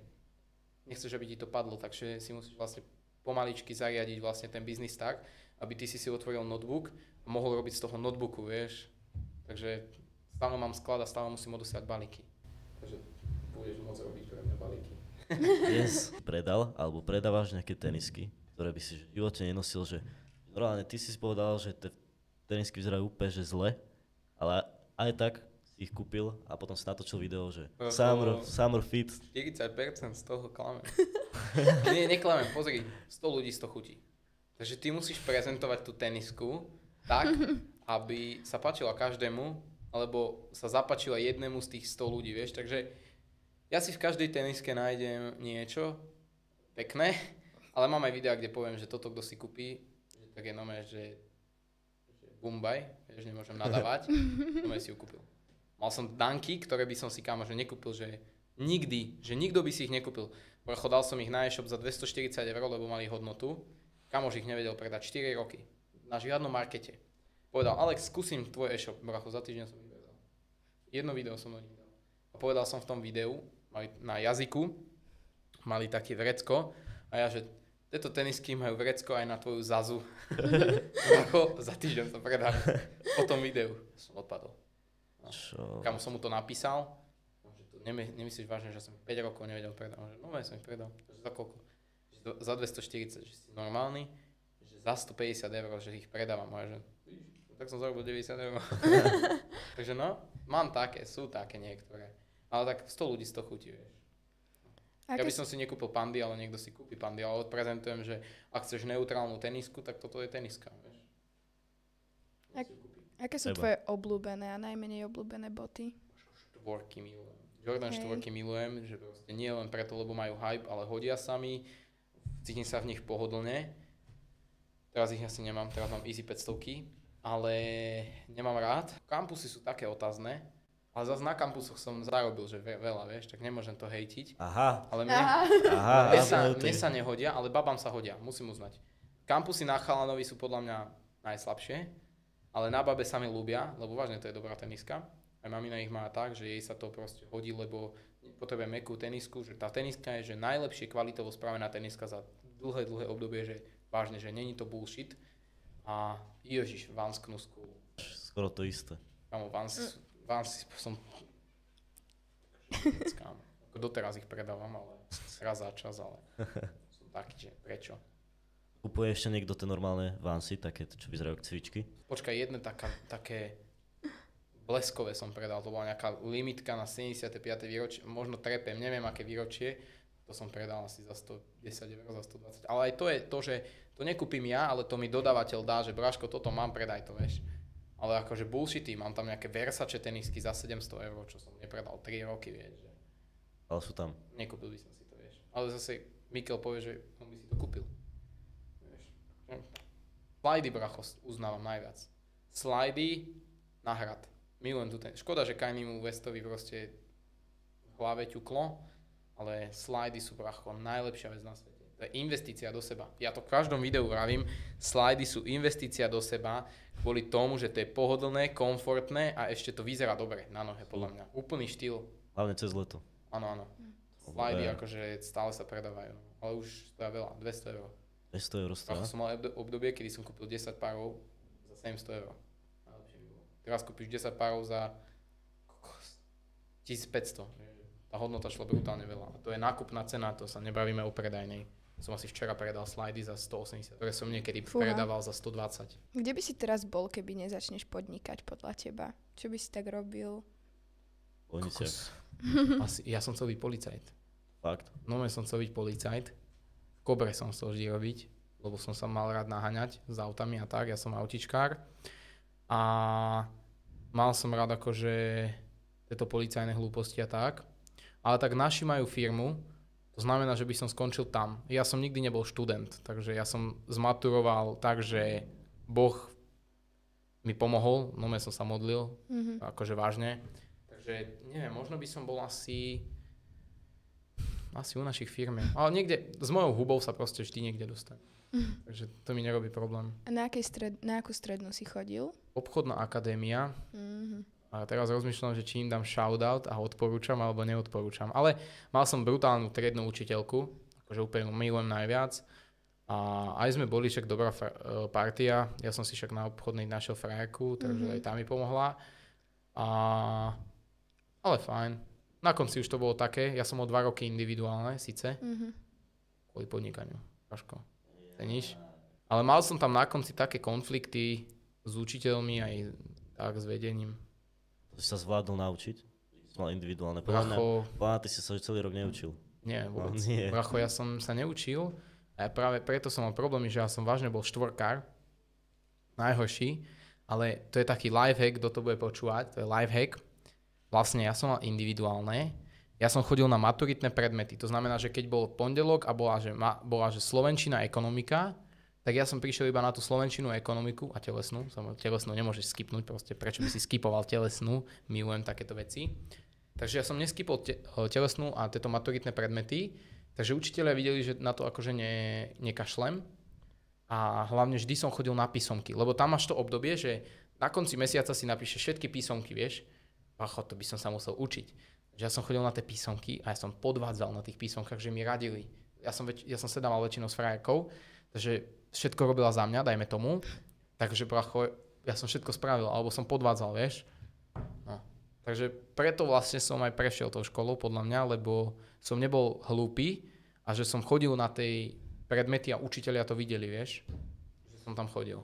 nechceš, aby ti to padlo, takže si musíš vlastne pomaličky zariadiť vlastne ten biznis tak, aby ty si otvoril notebook a mohol robiť z toho notebooku, vieš. Takže stále mám sklad a stále musím odosiať balíky. Takže budeš môcť robiť pre mňa balíky. Yes. Predal alebo predávaš nejaké tenisky, ktoré by si v živote nenosil, že normálne ty si povedal, že tie tenisky vyzerajú úplne že zle, ale aj tak si ich kúpil a potom si natočil video, že summer fit. 40% z toho klamem. Nie, neklamem, pozri, 100 ľudí z toho chutí. Takže ty musíš prezentovať tú tenisku tak, aby sa páčila každému, alebo sa zapáčila jednému z tých 100 ľudí, vieš, takže ja si v každej teniske nájdem niečo pekné, ale mám aj videá, kde poviem, že toto kto si kúpi, že tak je nové, že Bombaj, že nemôžem nadávať, nové si ju kúpil. Mal som danky, ktoré by som si že nekúpil, že nikto by si ich nekúpil. Dal som ich na e-shop za 240 €, lebo mali hodnotu. Kamož ich nevedel predať 4 roky. Na žiadnom markete. Povedal, Alex, skúsim tvoj e-shop, bracho, za týždeň som ich predal. Jedno video som do nich dal. A povedal som v tom videu, mali na jazyku, mali také vrecko a ja, že tieto tenisky majú vrecko aj na tvoju zazu. Bracho, za týždeň to predám. Po tom videu som odpadol. No. Kamu som mu to napísal, že to nemyslíš vážne, že som 5 rokov nevedel predať. Že no, ja som ich predal. Za koľko? Za 240, že si normálny, že za 150 €, že ich predávam. A že, tak som zarobil 90 €. Takže no, mám také, sú také niektoré. Ale tak 100 ľudí z toho chutí, vieš. Ja by som si nekúpil pandy, ale niekto si kúpi pandy, ale odprezentujem, že ak chceš neutrálnu tenisku, tak toto je teniska, vieš. Aké sú tvoje obľúbené a najmenej obľúbené boty? Štvorky milujem. Jordan štvorky milujem, že proste nie len preto, lebo majú hype, ale hodia sa mi, cítim sa v nich pohodlne. Teraz ich asi nemám, teraz mám Easy 500, ale nemám rád. Kampusy sú také otázne, ale zase na kampusoch som zarobil, že veľa, vieš, tak nemôžem to hejtiť. Aha. Ale mne sa nehodia, ale babám sa hodia, musím uznať. Kampusy na chalanovi sú podľa mňa najslabšie, ale na babe sa mi ľúbia, lebo vážne to je dobrá teniska. Aj mamina ich má tak, že jej sa to proste hodí, lebo potrebuje mäkkú tenisku, že tá teniska je, že najlepšie kvalitovo spravená teniska za dlhé obdobie, že vážne, že není to bullshit. A ježiš, Vans Knusku. Skoro to isté. Kámo, Vans som... Doteraz ich predávam, ale raz za čas, ale som taký, že prečo? Kupuje ešte niekto tie normálne Vansy, také, čo vyzerajú ako cvičky? Počkaj, jedné také bleskové som predal, to bola nejaká limitka na 75. výročie, možno trepem, neviem aké výročie, to som predal asi za 110 €, za 120. Ale aj to je to, že to nekúpim ja, ale to mi dodávateľ dá, že Braško, toto mám, predaj to, vieš. Ale akože bullshity, mám tam nejaké Versace tenisky za 700 €, čo som nepredal 3 roky, vieš. Že... Ale sú tam. Nekúpil by som si to, vieš. Ale zase Mikel povie, že on by si to kúpil. Vieš. Slidy, bracho, uznávam najviac. Slidy na hrad. Milujem tu ten. Škoda, že Kanyimu Westovi proste v hlave ťuklo, ale slidy sú, bracho, najlepšia vec na svete. To je investícia do seba. Ja to v každom videu vravím, slidy sú investícia do seba kvôli tomu, že to je pohodlné, komfortné a ešte to vyzerá dobre na nohe, podľa mňa. Úplný štýl. Hlavne cez leto. Áno. Slidy akože stále sa predávajú, ale už to je veľa, 200 €. 200 € stále? Som mal obdobie, kedy som kúpil 10 párov za 700 €. Teraz kúpiš 10 párov za 1500. Tá hodnota šla brutálne veľa. A to je nákupná cena, to sa nebavíme o predajnej. Som asi včera predal slajdy za 180, ktoré som niekedy predával za 120. Kde by si teraz bol, keby nezačneš podnikať podľa teba? Čo by si tak robil? Ja som chcel byť policajt. Fakt? No, som chcel byť policajt. V Kobre som chcel vždy robiť, lebo som sa mal rád naháňať s autami a tak. Ja som autičkár. A mal som rád akože tieto policajné hlúposti a tak. Ale tak naši majú firmu, to znamená, že by som skončil tam. Ja som nikdy nebol študent, takže ja som zmaturoval tak, že Boh mi pomohol, no som sa modlil, akože vážne. Takže neviem, možno by som bol asi u našich firmy. Ale niekde, s mojou hubou sa proste vždy niekde dostane. Takže to mi nerobí problém. A na akú strednú si chodil? Obchodná akadémia. A teraz rozmýšľam, že či im dám shoutout a odporúčam alebo neodporúčam. Ale mal som brutálnu triednu učiteľku, akože úplne milujem najviac. A aj sme boli však dobrá partia. Ja som si však na obchodnej našiel frajerku, takže aj tá mi pomohla. Ale fajn. Na konci už to bolo také. Ja som o 2 roky individuálne, síce. Kvôli podnikaniu. Paško. Ceníš? Ale mal som tam na konci také konflikty s učiteľmi aj tak s vedením. To si sa zvládol naučiť? Mal individuálne. Podľa ty si sa celý rok neučil. Nie, vôbec. Bracho, ja som sa neučil a práve preto som mal problémy, že ja som vážne bol štvorkár. Najhorší. Ale to je taký lifehack, kto to bude počúvať. To je lifehack. Vlastne ja som mal individuálne. Ja som chodil na maturitné predmety. To znamená, že keď bol pondelok a bola že slovenčina, ekonomika, tak ja som prišiel iba na tú slovenčinu, ekonomiku a telesnú. Telesnú nemôžeš skipnúť, proste prečo by si skipoval telesnú, milujem takéto veci. Takže ja som neskipol telesnú a tieto maturitné predmety, takže učitelia videli, že na to akože nekašlem a hlavne vždy som chodil na písomky, lebo tam máš to obdobie, že na konci mesiaca si napíšeš všetky písomky, vieš, to by som sa musel učiť. Že ja som chodil na tie písomky a ja som podvádzal na tých písomkách, že mi radili. Ja som sedával väčšinou s frajerkou, takže všetko robila za mňa, dajme tomu. Takže bracho, ja som všetko spravil, alebo som podvádzal, vieš. No. Takže preto vlastne som aj prešiel tou školou, podľa mňa, lebo som nebol hlúpy a že som chodil na tej predmety a učitelia to videli, vieš. Že som tam chodil.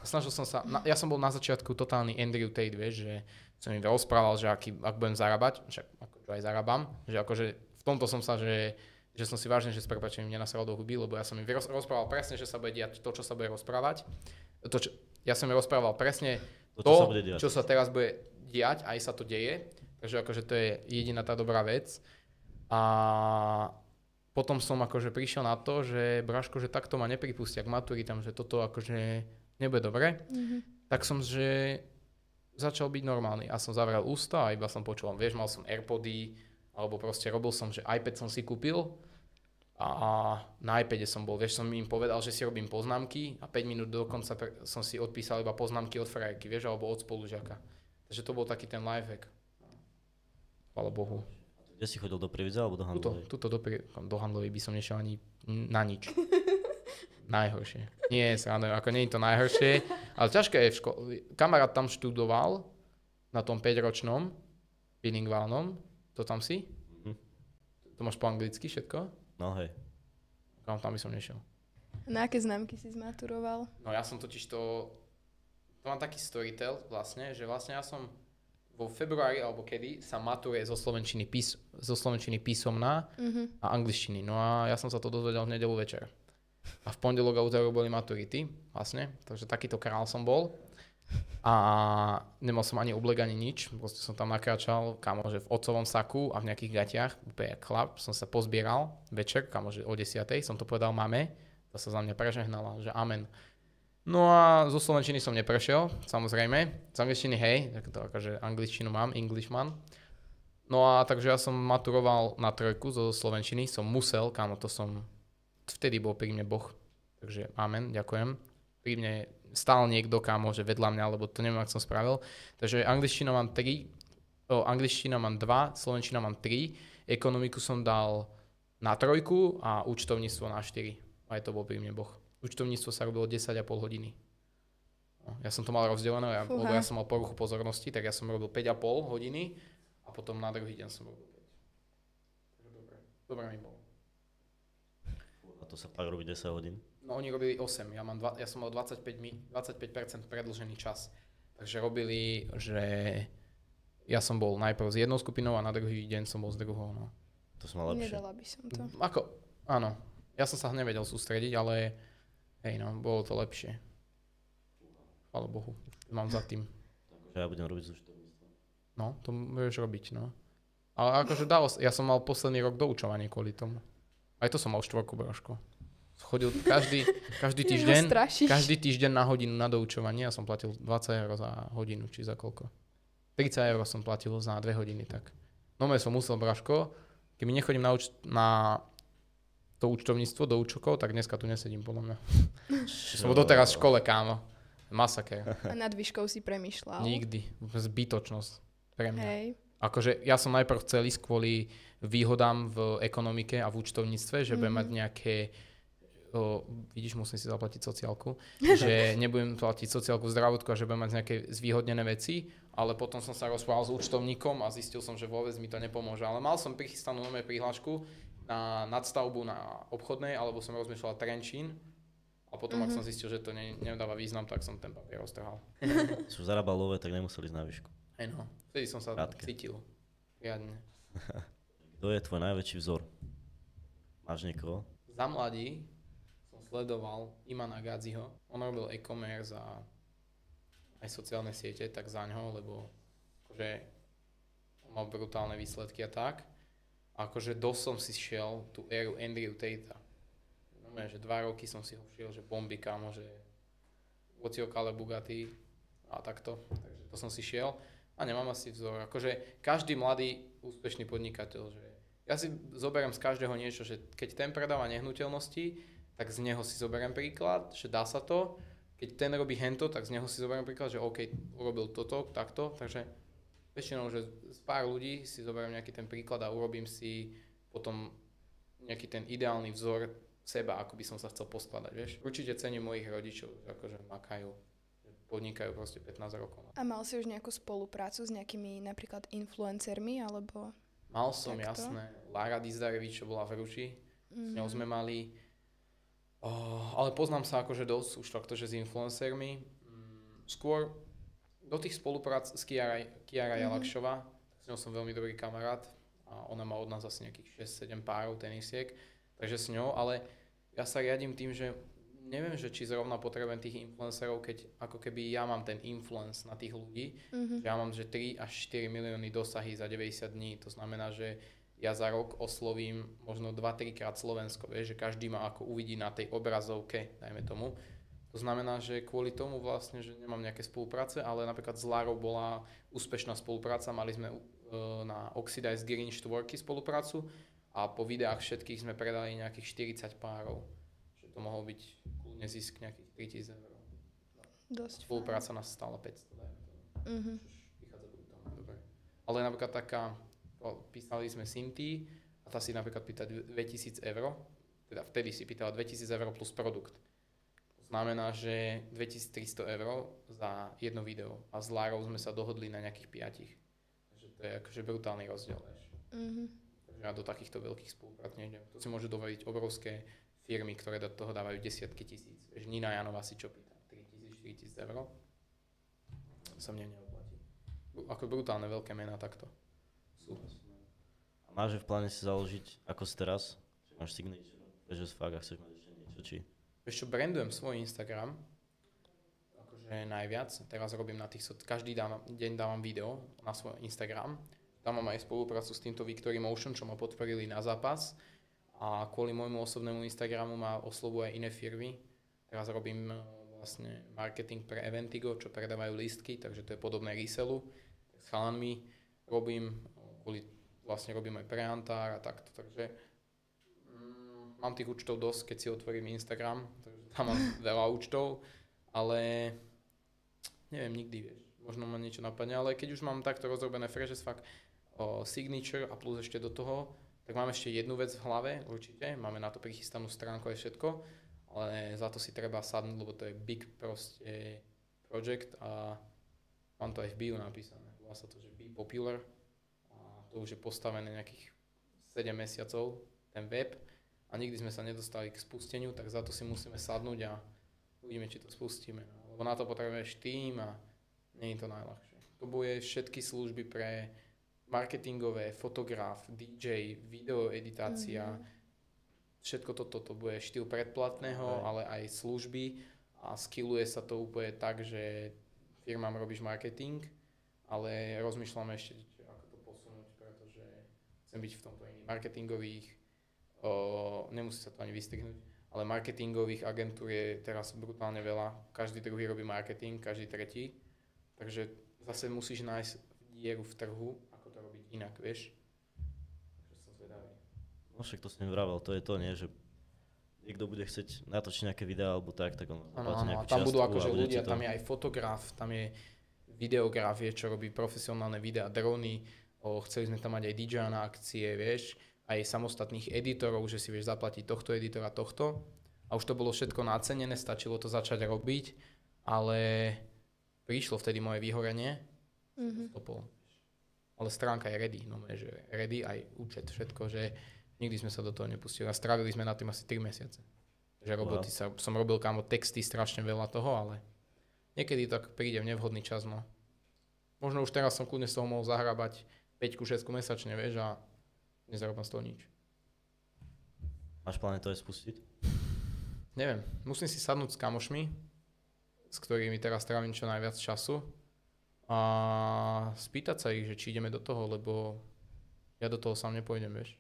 Snažil som sa, ja som bol na začiatku totálny Andrew Tate, vieš, že som im rozprával, že ak budem zarábať, však akože aj zarábam, že akože v tomto som sa, že som si vážne, že s prepáčením nenasral do huby, lebo ja som im rozprával presne, že sa bude diať to, čo sa bude rozprávať. Ja som im rozprával presne to, čo sa teraz bude diať, aj sa to deje, takže akože to je jediná tá dobrá vec. A potom som akože prišiel na to, že Braško, že takto ma nepripustia k maturitám, že toto akože nebude dobre. Tak som, že začal byť normálny. Ja som zavrel ústa a iba som počul, vieš, mal som Airpody, alebo proste robil som, že iPad som si kúpil a na iPade som bol, vieš, som im povedal, že si robím poznámky a 5 minút do konca som si odpísal iba poznámky od frajerky, vieš, alebo od spolužiaka. Takže to bol taký ten lifehack. Chvála Bohu. Kde si chodil, do Prievidze alebo do Handlovej? Tuto do Handlovej by som nešiel ani na nič. Najhoršie. Nie, sranda, ako nie je to najhoršie, ale ťažké je v škole. Kamarát tam študoval na tom 5-ročnom bilingválnom. To tam si? To máš po anglicky všetko? No hej. Tam by som nešiel. Na aké známky si zmaturoval? No ja som totiž to mám taký storytell vlastne, že vlastne ja som vo februári alebo kedy sa maturuje zo slovenčiny písomná a angličtiny. No a ja som sa to dozvedel v nedeľu večer. A v pondelok a útorok boli maturity, vlastne, takže takýto král som bol. A nemal som ani oblek, ani nič, proste som tam nakráčal, kamože v otcovom saku a v nejakých gatiach, úplne jak chlap, som sa pozbieral večer, kamože o 10:00, som to povedal mame, to sa za mňa prežehnala, že amen. No a zo slovenčiny som neprešiel, samozrejme, z angličtiny hej, tak to akože angličtinu mám, Englishman. No a takže ja som maturoval na 3 zo slovenčiny, som musel, kámo, to som vtedy bol pri mne Boh, takže amen, ďakujem. Pri mne stál niekto, kámo, že vedľa mňa, lebo to neviem, ak som spravil. Takže angličtina mám 2, slovenčina mám 3, ekonomiku som dal na 3 a účtovníctvo na 4. Aj to bol pri mne Boh. Účtovníctvo sa robilo 10,5 hodiny. No, ja som to mal rozdelené, lebo ja som mal poruchu pozornosti, tak ja som robil 5,5 hodiny a potom na druhý deň som robil 5. Takže dobre mi bolo. A to sa fakt robí 10 hodín? No oni robili 8, ja som mal 25% predĺžený čas. Takže robili, že ja som bol najprv s jednou skupinou a na druhý deň som bol s druhou. No. To som mal lepšie. Nedala by som to. Áno, ja som sa nevedel sústrediť, ale hej no, bolo to lepšie. Chvála Bohu, mám za tým. Takže ja budem robiť zúčtovníctvo. No, to budeš robiť, no. Ale akože ja som mal posledný rok doučovanie kvôli tomu. Aj to som mal 4, Brožko. Chodil každý týždeň na hodinu na doučovanie a som platil 20 eur za hodinu, či za koľko. 30 eur som platil za 2 hodiny, tak. No som musel, Braško, keď mi nechodím na to účtovníctvo do účokov, tak dneska tu nesedím, podľa mňa. Som doteraz v škole, kámo. Masaker. A nad výškou si premýšľal? Nikdy. Zbytočnosť pre mňa. Hej. Akože ja som najprv chcel ísť kvôli výhodám v ekonomike a v účtovníctve, že budem mať nejaké, vidíš, musím si zaplatiť sociálku, že nebudem platiť sociálku, zdravotku a že budem mať nejaké zvýhodnené veci, ale potom som sa rozprával s účtovníkom a zistil som, že vôbec mi to nepomôže. Ale mal som prichystanú nové prihlášku na nadstavbu na obchodnej, alebo som rozmýšľal Trenčín a potom, ak som zistil, že to nedáva význam, tak som ten papier roztrhal. Som zarábal love, tak nemusel ísť na výšku. Hej no, vtedy som sa cítil riadne. Kto je tvoj najväčší vzor? Máš niekoho? Za mladí som sledoval Imana Gadziho. On robil e-commerce a aj sociálne siete, tak za ňo, lebo akože on mal brutálne výsledky a tak. A akože dosť som si šiel tú éru Andrew Tatea. No, že 2 roky som si ho šiel, že bomby, kámo, že Ociokale Bugatti a takto. Takže to som si šiel. A nemám asi vzor. Akože každý mladý úspešný podnikateľ, že ja si zoberiem z každého niečo, že keď ten predáva nehnuteľnosti, tak z neho si zoberiem príklad, že dá sa to. Keď ten robí hento, tak z neho si zoberiem príklad, že OK, urobil toto, takto. Takže väčšinou, že z pár ľudí si zoberiem nejaký ten príklad a urobím si potom nejaký ten ideálny vzor seba, ako by som sa chcel poskladať, vieš. Určite cením mojich rodičov, že akože makajú, podnikajú proste 15 rokov. A mal si už nejakú spoluprácu s nejakými napríklad influencermi, alebo... Mal som, takto? jasné. Lara Dizdarevič, čo bola v Ruči. S ňou sme mali... ale poznám sa akože dosť už takto, že s influencermi. Skôr do tých spoluprác s Kiara Jalakšová. S ňou som veľmi dobrý kamarát. A ona má od nás asi nejakých 6-7 párov tenisiek. Takže s ňou, ale ja sa riadím tým, že neviem, že či zrovna potrebujem tých influencerov, keď ako keby ja mám ten influence na tých ľudí, že ja mám, že 3 až 4 milióny dosahy za 90 dní, to znamená, že ja za rok oslovím možno 2-3 krát Slovensko, vieš, že každý ma ako uvidí na tej obrazovke, dajme tomu. To znamená, že kvôli tomu vlastne, že nemám nejaké spolupráce, ale napríklad s Larou bola úspešná spolupráca, mali sme na Oxidize Green 4 spoluprácu a po videách všetkých sme predali nejakých 40 párov. To mohol byť kľudne zisk nejakých 3 000 eur. Dosť. Spolupráca nás stála 500, dajme to. Vychádza brutálne dobre. Ale napríklad písali sme Cinti a tá si napríklad pýta 2000 eur, teda vtedy si pýtala 2000 eur plus produkt. To znamená, že 2300 eur za jedno video a s Lárou sme sa dohodli na nejakých 5. Takže to je akože brutálny rozdiel. Takže ja do takýchto veľkých spoluprác nejdem. To si môže dovoliť obrovské firmy, ktoré do toho dávajú desiatky tisíc. Vieš, Nina Janová si čo pýta? 3 000, 4 000 eur? To sa mne neoplatí. Ako brutálne veľké mená takto. Sú. A máš v pláne si založiť, ako si teraz? Máš signature? Takže fakt, ak chceš mať ešte niečo, či... Vieš čo, brandujem svoj Instagram. Akože najviac. Teraz robím na tých... Každý deň dávam video na svoj Instagram. Tam mám aj spoluprácu s týmto Victory Motion, čo ma podporili na zápas. A kvôli môjmu osobnému Instagramu ma oslovujú aj iné firmy. Teraz robím vlastne marketing pre Eventigo, čo predávajú lístky, takže to je podobné resellu. S chalanmi robím aj pre Antár a takto. Takže mám tých účtov dosť, keď si otvorím Instagram, takže tam mám veľa účtov, ale neviem nikdy, vieš. Možno ma niečo napadne, ale keď už mám takto rozrobené fresh as fuck signature a plus ešte do toho, tak mám ešte jednu vec v hlave, určite. Máme na to prichystanú stránku aj všetko, ale za to si treba sadnúť, lebo to je big proste project a mám to aj v bio napísané. Volá sa to, že Be Popular a to už je postavené nejakých 7 mesiacov, ten web a nikdy sme sa nedostali k spusteniu, tak za to si musíme sadnúť a uvidíme, či to spustíme. Lebo na to potrebuješ tým a nie je to najľahšie. To bude všetky služby pre marketingové, fotograf, DJ, videoeditácia, všetko toto bude štýl predplatného, ale aj služby a skilluje sa to úplne tak, že firmám robíš marketing, ale rozmýšľame ešte, ako to posunúť, pretože chcem byť v tomto iný. Marketingových, nemusí sa to ani vystrihnúť, ale marketingových agentúr je teraz brutálne veľa. Každý druhý robí marketing, každý tretí. Takže zase musíš nájsť dieru v trhu, ako to robiť inak, vieš. Takže som zvedavý. No však to som vravel, to je to, nie, že niekto bude chcieť natočiť nejaké videá alebo tak on zaplatí nejakú tam budú čiastku akože a budete ľudia, tam je aj fotograf, tam je videograf, čo robí profesionálne videá, drony, chceli sme tam mať aj DJ na akcie, vieš, aj samostatných editorov, že si vieš zaplatiť tohto editora, tohto. A už to bolo všetko nacenené, stačilo to začať robiť, ale prišlo vtedy moje vyhorenie, stopol. Ale stránka je ready, no že ready aj účet, všetko, že nikdy sme sa do toho nepustili a strávili sme na tým asi 3 mesiace. Že roboty som robil kámo texty, strašne veľa toho, ale niekedy tak príde v nevhodný čas, no. Možno už teraz som kľudne z toho mohol zahrabať 5-6 mesačne, vieš, a nezarobám z toho nič. Máš pláne to aj spustiť? Neviem, musím si sadnúť s kamošmi, s ktorými teraz trávim čo najviac času a spýtať sa ich, že či ideme do toho, lebo ja do toho sám nepôjdem, vieš.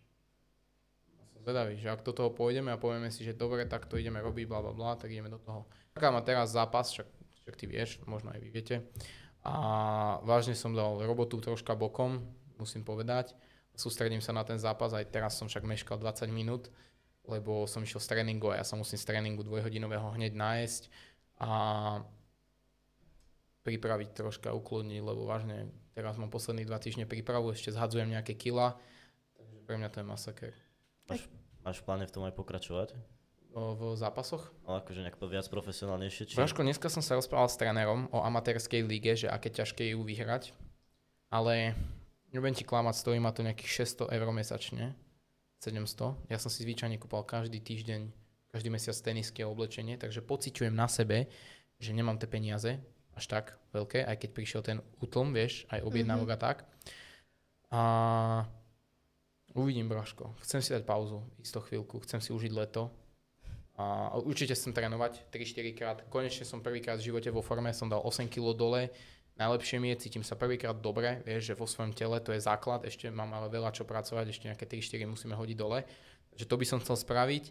Zvedavý, že ak do toho pôjdeme a povieme si, že dobre, tak to ideme robiť, bla bla bla, tak ideme do toho. Čaká ma teraz zápas, však ty vieš, možno aj vy viete. A vážne som dal robotu troška bokom, musím povedať. Sústredím sa na ten zápas, aj teraz som však meškal 20 minút, lebo som išiel z tréningu a ja sa musím z tréningu 2-hodinového hneď nájsť a pripraviť troška, ukludniť, lebo vážne teraz mám posledných 2 týždne prípravu, ešte zhadzujem nejaké kila, takže pre mňa to je masaker. Máš v pláne v tom aj pokračovať? V zápasoch? No akože nejak viac profesionálnejšie? Braško, dneska som sa rozprával s trénerom o amatérskej lige, že aké ťažké je ju vyhrať, ale nebudem ti klamať, stojí ma to nejakých 600 eur mesačne, 700. Ja som si zvyčajne kúpal každý týždeň, každý mesiac tenisky a oblečenie, takže pociťujem na sebe, že nemám tie peniaze až tak veľké, aj keď prišiel ten útlm, vieš, aj objednávok a tak. A uvidím, Braško. Chcem si dať pauzu, isto chvíľku, chcem si užiť leto. A určite chcem trénovať 3-4 krát. Konečne som prvýkrát v živote vo forme, som dal 8 kg dole. Najlepšie mi je, cítim sa prvýkrát dobre, vieš, že vo svojom tele, to je základ, ešte mám ale veľa čo pracovať, ešte nejaké 3-4 musíme hodiť dole. Takže to by som chcel spraviť.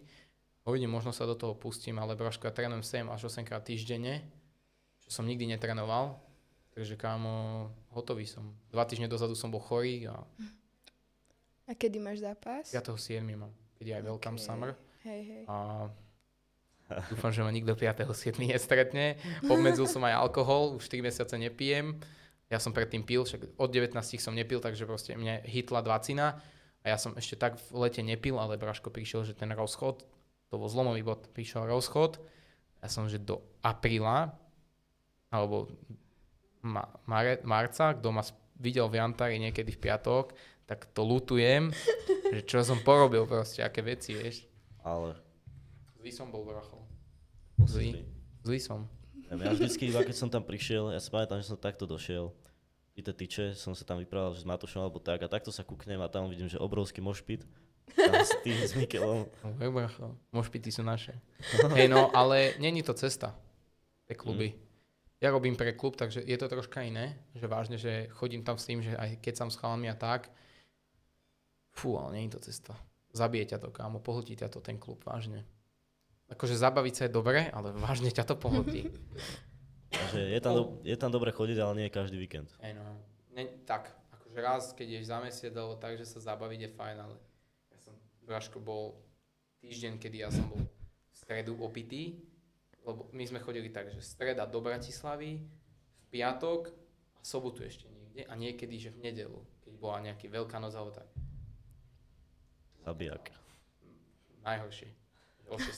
Uvidím, možno sa do toho pustím, ale Braško, ja trénujem 7 až 8 krát týždenne, čo som nikdy netrénoval. Takže kámo, hotový som. 2 týždne dozadu som bol chorý A kedy máš zápas? 5.7. mám, keď je aj Welcome Summer. Hej. A dúfam, že ma nikto 5.7. nestretne. Obmedzil som aj alkohol, už 4 mesiace nepijem. Ja som predtým pil, však od 19 som nepil, takže proste mne hitla 20 a ja som ešte tak v lete nepil, ale Braško prišiel, že ten rozchod, to bol zlomový bod, prišiel rozchod. Ja som, že do apríla, alebo marca, kto ma videl v Jantári niekedy v piatok, tak to lutujem, že čo som porobil proste, aké veci, vieš. Ale... Zlý som bol, Bracho. Zlý som. Ja vždycky, iba keď som tam prišiel, ja si pamätám, že som takto došiel. I tie tyče, som sa tam vyprával s Matušom alebo tak a takto sa kúknem a tam vidím, že obrovský mošpit. Tam s tým, s Mikelom. Bracho, mošpity sú naše. Hej no, ale není to cesta, tie kluby. Ja robím pre klub, takže je to troška iné, že vážne, že chodím tam s tým, že aj keď som s chalami a tak, ale nie je to cesta. Zabije ťa to, kámo, pohltí ťa to ten klub, vážne. Akože zabaviť sa je dobre, ale vážne ťa to pohltí. Takže je tam dobre chodiť, ale nie každý víkend. No. Tak, akože raz, keď ješ za mesiac, alebo tak, že sa zabaviť je fajn, ale ja som, Braško, bol týždeň, kedy ja som bol v stredu opitý, lebo my sme chodili tak, že streda do Bratislavy, v piatok a sobotu ešte niekde a niekedy, že v nedelu, keď bola nejaký Veľká noc alebo tak. Zabijak. Najhoršie. O 6.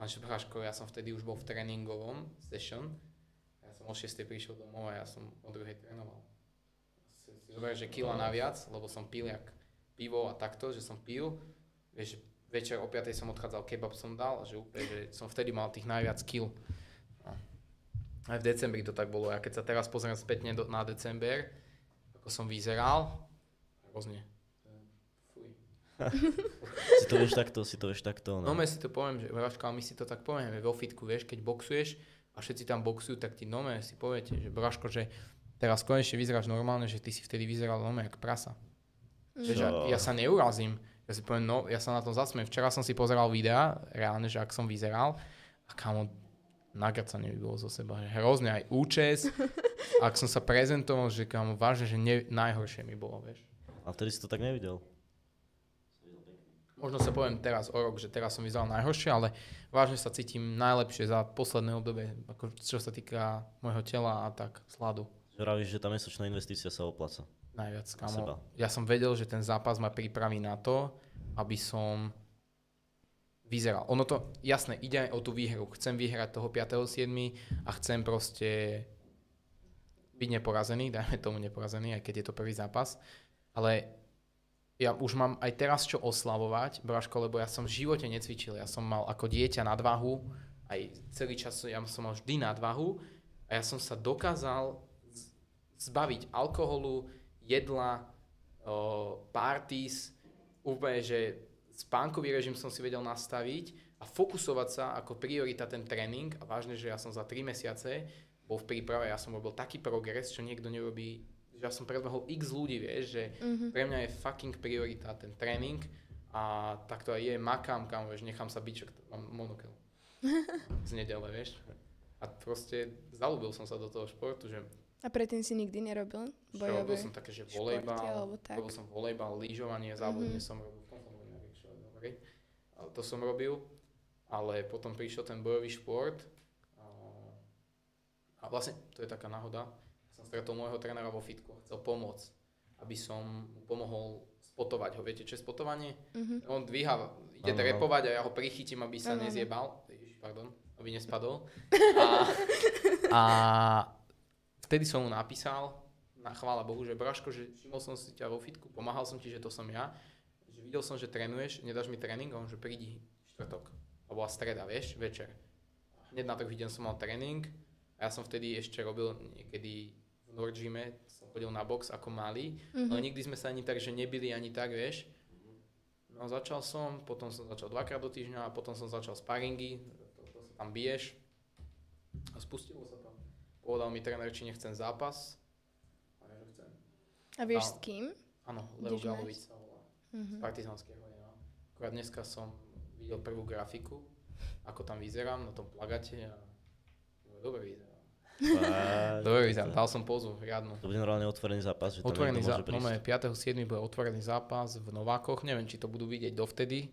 Lenže Braško, ja som vtedy už bol v tréningovom session. Ja som o 6. prišiel domov a ja som o 2. trénoval. Si zober, že kila naviac, lebo som pil jak pivo a takto, že som pil. Vieš, večer o 5 som odchádzal, kebab som dal, že úplne, že som vtedy mal tých najviac kill. No. Aj v decembri to tak bolo. Ja keď sa teraz pozriem spätne na december, ako som vyzeral, hrozne. Fuj. Si to vieš takto. No si to poviem, že Braško, ale my si to tak povieme vo fitku, vieš, keď boxuješ a všetci tam boxujú, tak ti si poviete, že Braško, že teraz konečne vyzeráš normálne, že ty si vtedy vyzeral jak prasa. Ja sa neurazím. Ja si poviem, ja sa na tom zasmiem. Včera som si pozeral videa, reálne, že ak som vyzeral, a kámo, nagracanie by bolo zo seba. Hrozne aj účes. Ak som sa prezentoval, že kámo, vážne, že najhoršie mi bolo, vieš. A vtedy si to tak nevidel. Možno sa poviem teraz o rok, že teraz som vyzeral najhoršie, ale vážne sa cítim najlepšie za posledné obdobie, ako čo sa týka môjho tela a tak sladu. Vravíš, že tá mesačná investícia sa opláca. Najviac, kámo. Ja som vedel, že ten zápas ma pripraví na to, aby som vyzeral. Ono to, jasné, ide aj o tú výhru. Chcem vyhrať toho 5.7. a chcem proste byť neporazený, dajme tomu neporazený, aj keď je to prvý zápas. Ale ja už mám aj teraz čo oslavovať, Braško, lebo ja som v živote necvičil. Ja som mal ako dieťa nadvahu, aj celý čas ja som mal vždy nadvahu a ja som sa dokázal zbaviť alkoholu, jedla, parties, úplne, že spánkový režim som si vedel nastaviť a fokusovať sa ako priorita ten tréning a vážne, že ja som za 3 mesiace bol v príprave, ja som robil taký progres, čo niekto nerobí, že ja som predbehol x ľudí, vieš, že pre mňa je fucking priorita ten tréning a tak to aj je, makám, kam, vieš, nechám sa byť, čo mám monokel z nedele, vieš. A proste zalúbil som sa do toho športu, že a predtým si nikdy nerobil bojové robil som také, že volejbal, robil som volejbal, lyžovanie, závodne som robil, to som robil, ale potom prišiel ten bojový šport a vlastne to je taká náhoda, som stretol môjho trénera vo fitku a chcel pomôcť, aby som mu pomohol spotovať ho. Viete, čo je spotovanie? On dvíha, ide repovať a ja ho prichytím, aby sa nezjebal, aby nespadol. A vtedy som mu napísal, chvála Bohu, že Braško, že všimol som si ťa vo fitku, pomáhal som ti, že to som ja, že videl som, že trénuješ, nedáš mi tréning, a on, že prídi štvrtok, a bola streda, vieš, večer. Hneď na druhý deň som mal tréning a ja som vtedy ešte robil niekedy v Nordgyme, som chodil na box ako malý, ale nikdy sme sa ani tak, že nebili ani tak, vieš. No začal som, potom som začal 2-krát do týždňa a potom som začal sparingy, to sa tam biješ a spustilo sa to. Povedal mi tréner, či nechcem zápas. A ja, že chcem. A vieš s kým? Áno, Leo Galovič sa volá. Z Partizanského. Ja. Akurát dneska som videl prvú grafiku, ako tam vyzerám na tom plagáte a dobre vyzerám. Dobre vyzerám, dal som pózu, riadnu. To bude normálne otvorený zápas, že tam otvorený môže prísť. 5.7. bude otvorený zápas v Novákoch, neviem, či to budú vidieť dovtedy,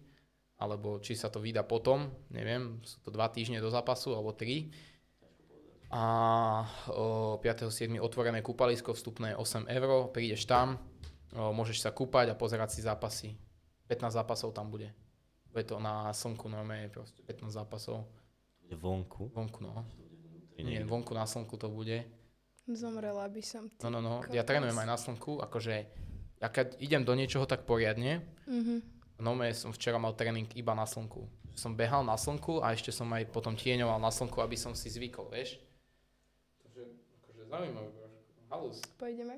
alebo či sa to vydá potom, neviem, sú to 2 týždne do zápasu, alebo 3. A 5.7. otvorené kúpalisko, vstupné 8 €, prídeš tam, môžeš sa kúpať a pozerať si zápasy. 15 zápasov tam bude. Bude to na slnku, normálne proste 15 zápasov. Bude vonku? Vonku, no. Nie, vonku na slnku to bude. Zomrela by som. No. Ja trénujem aj na slnku, akože ja keď idem do niečoho tak poriadne, som včera mal tréning iba na slnku. Som behal na slnku a ešte som aj potom tieňoval na slnku, aby som si zvykol, vieš. Akože zaujímavé, halus. Pôjdeme?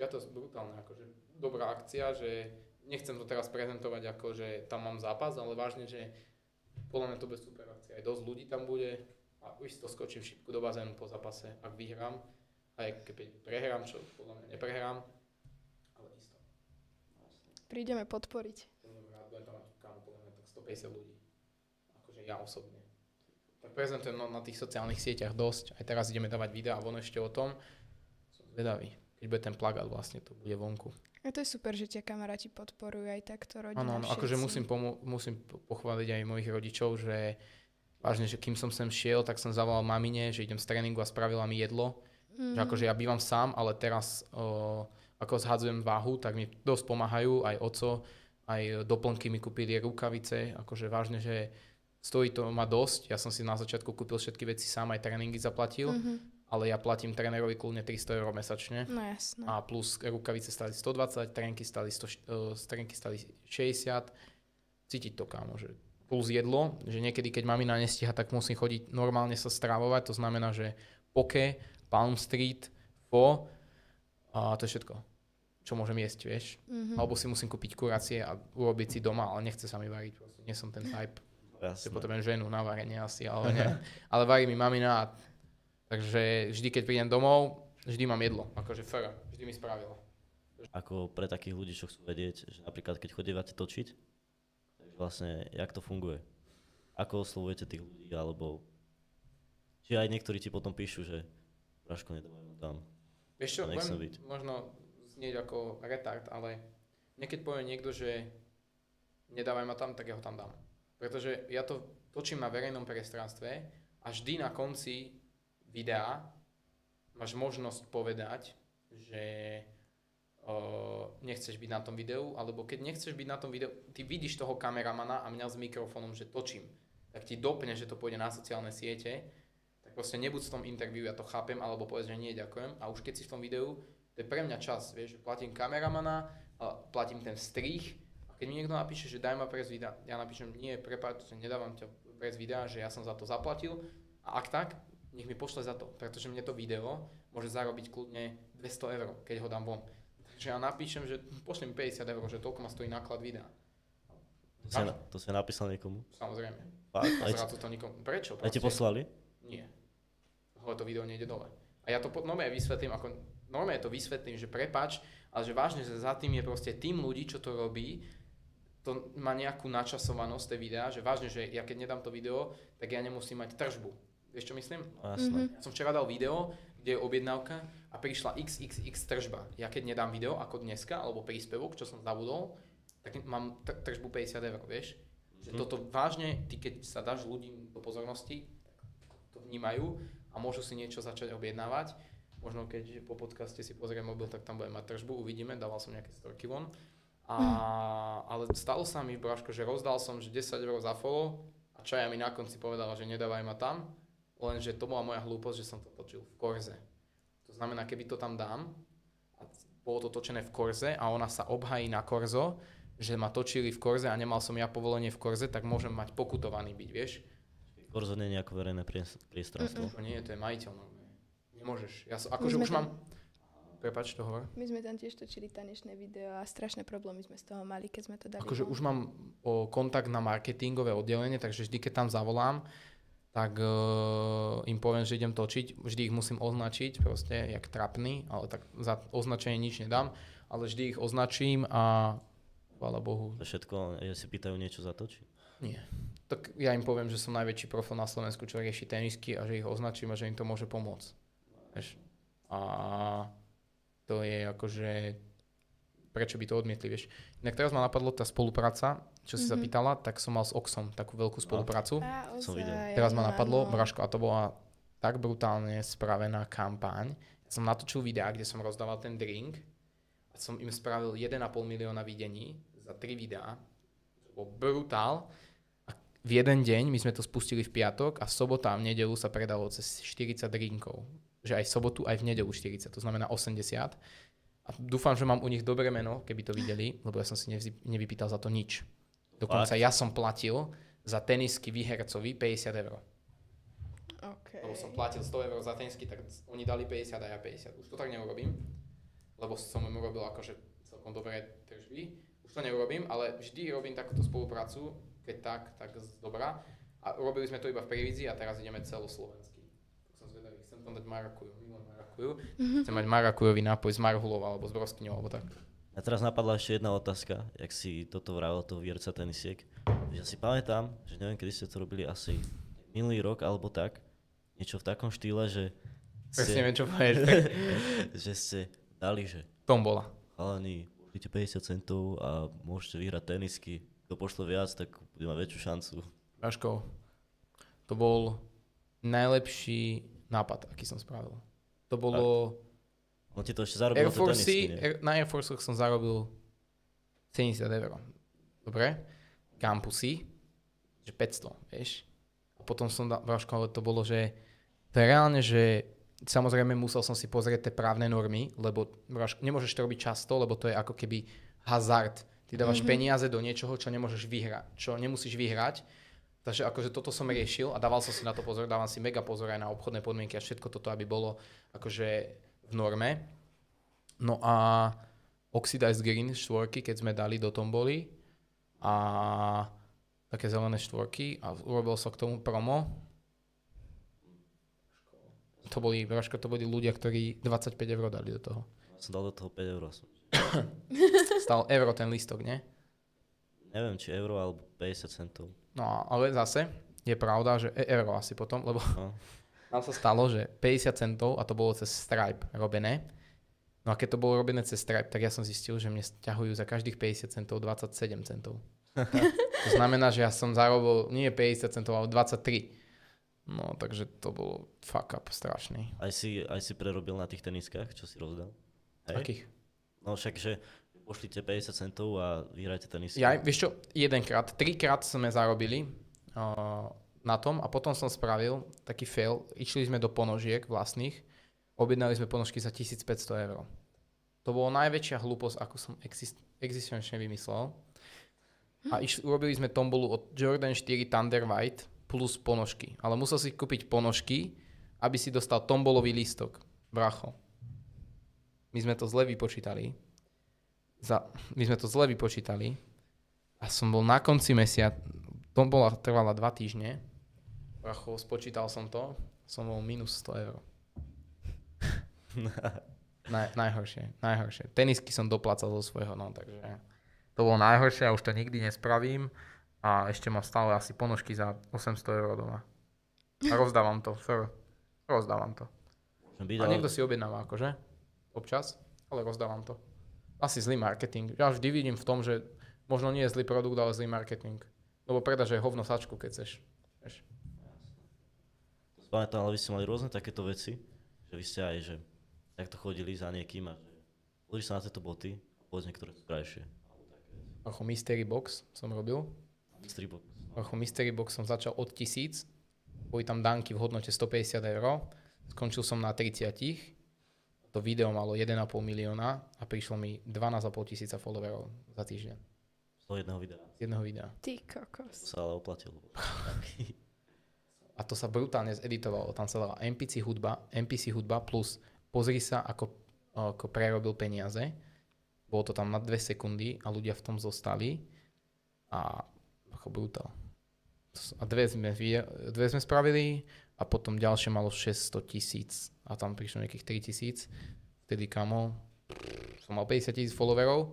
Ja to je brutálne, akože dobrá akcia, že nechcem to teraz prezentovať ako, že tam mám zápas, ale vážne, že podľa mňa to bude super akcia. Aj dosť ľudí tam bude a už to skočím šipku do bazénu po zápase, ak vyhrám. Aj keď prehrám, čo podľa mňa neprehrám, ale isto. Prídeme podporiť. Budem tam mať podľa mňa tak 150 ľudí. Akože ja osobne. Tak prezentujem na tých sociálnych sieťach dosť. Aj teraz ideme dávať videá von ešte o tom. Som zvedavý. Keď bude ten plagát vlastne, to bude vonku. A to je super, že ťa kamaráti podporujú aj takto rodina. Áno, akože musím pochváliť aj mojich rodičov, že vážne, že kým som sem šiel, tak som zavolal mamine, že idem z tréningu a spravila mi jedlo. Že akože ja bývam sám, ale teraz ako zhadzujem váhu, tak mi dosť pomáhajú aj oco, aj doplnky mi kúpili rukavice, akože vážne, že stojí to ma dosť. Ja som si na začiatku kúpil všetky veci sám, aj tréningy zaplatil, ale ja platím trénerovi kľudne 300 € mesačne. No jasné. A plus rukavice stali 120, trénky stali 60, cítiť to, kámo, že plus jedlo, že niekedy, keď mamina nestíha, tak musím chodiť normálne sa stravovať, to znamená, že poke, Palm Street, pho a to je všetko, čo môžem jesť, vieš. Alebo si musím kúpiť kuracie a urobiť si doma, ale nechce sa mi variť, proste nie som ten type. Že potrebujem ženu na varenie asi, ale nie. Ale varí mi mamina, takže vždy, keď prídem domov, vždy mám jedlo, akože vždy mi spravilo. Ako pre takých ľudí, čo chcú vedieť, že napríklad keď chodívate točiť, vlastne, jak to funguje? Ako oslovujete tých ľudí, alebo či aj niektorí ti potom píšu, že Braško, nedávaj ma tam. Vieš čo, možno znieť ako retard, ale niekedy povie niekto, že nedávaj ma tam, tak ja ho tam dám. Pretože ja to točím na verejnom priestranstve a vždy na konci videa máš možnosť povedať, že nechceš byť na tom videu, alebo keď nechceš byť na tom videu, ty vidíš toho kameramana a mňa s mikrofónom, že točím, tak ti dopne, že to pôjde na sociálne siete, tak proste nebuď v tom interviu, ja to chápem, alebo povedz, že nie, ďakujem. A už keď si v tom videu, to je pre mňa čas, vieš, že platím kameramana, platím ten strih, a keď mi niekto napíše, že daj ma prez videa, ja napíšem, nie, prepáč, nedávam ťa prez videa, že ja som za to zaplatil, a ak tak, nech mi pošle za to, pretože mne to video môže zarobiť kľudne 200 €, keď ho dám von. Že ja napíšem, že pošli mi 50 €, že toľko ma stojí náklad videa. To si napísal niekomu? Samozrejme. Fakt? To nikomu. Prečo? A ti poslali? Nie. Lebo to video nejde dole. A ja to normálne vysvetlím, že prepáč, ale že vážne, že za tým je proste tým ľudí, čo to robí, to má nejakú načasovanosť tej videa, že vážne, že ja keď nedám to video, tak ja nemusím mať tržbu. Vieš, čo myslím? Jasné. Ja som včera dal video, kde je objednávka a prišla XXX tržba. Ja keď nedám video ako dneska, alebo príspevok, čo som zabudol, tak mám tržbu 50 €, vieš? Že toto vážne, ty keď sa dáš ľudí do pozornosti, tak to vnímajú a môžu si niečo začať objednávať. Možno keď po podcaste si pozriem mobil, tak tam budem mať tržbu, uvidíme, dával som nejaké storky von. Ale stalo sa mi, Braško, že rozdal som že 10 € za follow a Čaja mi na konci povedala, že nedávaj ma tam. Lenže to bola moja hlúposť, že som to točil v Korze. To znamená, keby to tam dám a bolo to točené v Korze a ona sa obhají na Korzo, že ma točili v Korze a nemal som ja povolenie v Korze, tak môžem mať pokutovaný byť, vieš? Korzo nie je nejako verejné priestranstvo. Nie, to je majiteľ. Nemôžeš. Ja akože už mám... Prepáč, to hovor. My sme tam tiež točili tanečné video a strašné problémy sme z toho mali, keď sme to dali. Akože už mám kontakt na marketingové oddelenie, takže vždy, keď tam zavolám, tak im poviem, že idem točiť. Vždy ich musím označiť, proste, jak trapný, ale tak za označenie nič nedám, ale vždy ich označím a chvála Bohu. To všetko, ja si pýtajú niečo za to, či? Nie. Tak ja im poviem, že som najväčší profil na Slovensku, čo rieši tenisky a že ich označím a že im to môže pomôcť. Vieš? A to je akože... Prečo by to odmietli, vieš. Inak teraz ma napadlo tá spolupráca, čo si sa pýtala, tak som mal s Oxom takú veľkú spoluprácu. Som videl. Teraz ma napadlo, Braško, a to bola tak brutálne spravená kampaň. Ja som natočil videá, kde som rozdával ten drink a som im spravil 1,5 milióna videní za 3 videá. To bol brutál. A v jeden deň, my sme to spustili v piatok a v sobotu a v nedeľu sa predalo cez 40 drinkov. Že aj v sobotu, aj v nedeľu 40, to znamená 80. A dúfam, že mám u nich dobré meno, keby to videli, lebo ja som si nevypýtal za to nič. Dokonca ja som platil za tenisky výhercovi 50 €. Okay. Lebo som platil 100 € za tenisky, tak oni dali 50 a ja 50. Už to tak neurobím, lebo som im urobil akože celkom dobré tržby. Už to neurobím, ale vždy robím takúto spoluprácu, keď tak dobrá. A robili sme to iba v Prievidzi a teraz ideme celoslovensky. Tak som zvedavý, chcem tam dať marakuju. Chcem mať marakujový nápoj s marhulou alebo s broskyňou, alebo tak. A teraz napadla ešte jedna otázka, jak si toto vravil, toho výherca tenisiek. Ja si pamätám, že neviem, kedy ste to robili, asi minulý rok alebo tak, niečo v takom štýle, že presne viem, čo povieš. že ste dali, že tombola. Chalani, pošlite 50 centov a môžete vyhrať tenisky. Kto pošle viac, tak bude mať väčšiu šancu. Vaško, to bol najlepší nápad, aký som spravil. To bolo... On ti to ešte zarobil Air Force, na Air Force som zarobil 70 €. Dobre? Campusy, že 500, vieš? A potom som Vaško, ale to bolo, že to je reálne, že samozrejme musel som si pozrieť tie právne normy, lebo Vaško, nemôžeš to robiť často, lebo to je ako keby hazard. Ty Ty dávaš peniaze do niečoho, čo nemôžeš vyhrať, čo nemusíš vyhrať. Takže akože toto som riešil a dával som si na to pozor, dávam si mega pozor aj na obchodné podmienky a všetko toto, aby bolo akože v norme. No a Oxidized Green štvorky, keď sme dali do Tomboli a také zelené štvorky a urobil som k tomu promo. To boli ľudia, ktorí 25 € dali do toho. Ja som dal do toho 5 €. Stal euro ten lístok, nie? Neviem, či euro alebo 50 centov. No ale zase je pravda, že euro asi potom, lebo nám sa stalo, že 50 centov a to bolo cez Stripe robené. No a keď to bolo robené cez Stripe, tak ja som zistil, že mne ťahujú za každých 50 centov 27 centov. To znamená, že ja som zarobil nie 50 centov, ale 23. No takže to bolo fuck up strašný. Aj si prerobil na tých teniskách, čo si rozdal? Hej? Akých? No však, že pošlite 50 centov a vyhrajte tenisky. Ja, vieš čo, trikrát sme zarobili na tom a potom som spravil taký fail. Išli sme do ponožiek vlastných, objednali sme ponožky za 1500 €. To bolo najväčšia hlúposť, ako som existenčne vymyslel. A urobili sme tombolu od Jordan 4 Thunder White plus ponožky. Ale musel si kúpiť ponožky, aby si dostal tombolový lístok. Bracho. My sme to zle vypočítali a som bol na konci mesiaca, trvala 2 týždne, bracho, spočítal som to, som bol minus 100 €. Najhoršie. Tenisky som doplácal zo svojho, no takže to bolo najhoršie a už to nikdy nespravím a ešte mám stále asi ponožky za 800 € doma. A rozdávam to. A niekto si objednáva akože, občas, ale rozdávam to. Asi zlý marketing. Ja vždy vidím v tom, že možno nie je zlý produkt, ale zlý marketing. Lebo predáš aj hovno sačku, keď chceš. Pamätám, ale vy ste mali rôzne takéto veci, že vy ste aj, že takto chodili za niekým a že pozri sa na tieto boty a povedz niektoré sú krajšie. Ako Mystery Box som robil. Mystery Box som začal od 1000. Boli tam dánky v hodnote 150 €. Skončil som na 30. To video malo 1,5 milióna a prišlo mi 12,5 tisíca followerov za týždeň. Z toho jedného videa. Z jedného videa. Ty kokos. To sa ale oplatilo. A to sa brutálne zeditovalo. Tam sa dala NPC hudba plus pozri sa, ako prerobil peniaze. Bolo to tam na 2 sekundy a ľudia v tom zostali. A ako brutál. A dve sme spravili a potom ďalšie malo 600 000 a tam prišlo nejakých 3 000. Vtedy kamo, som mal 50 000 followerov.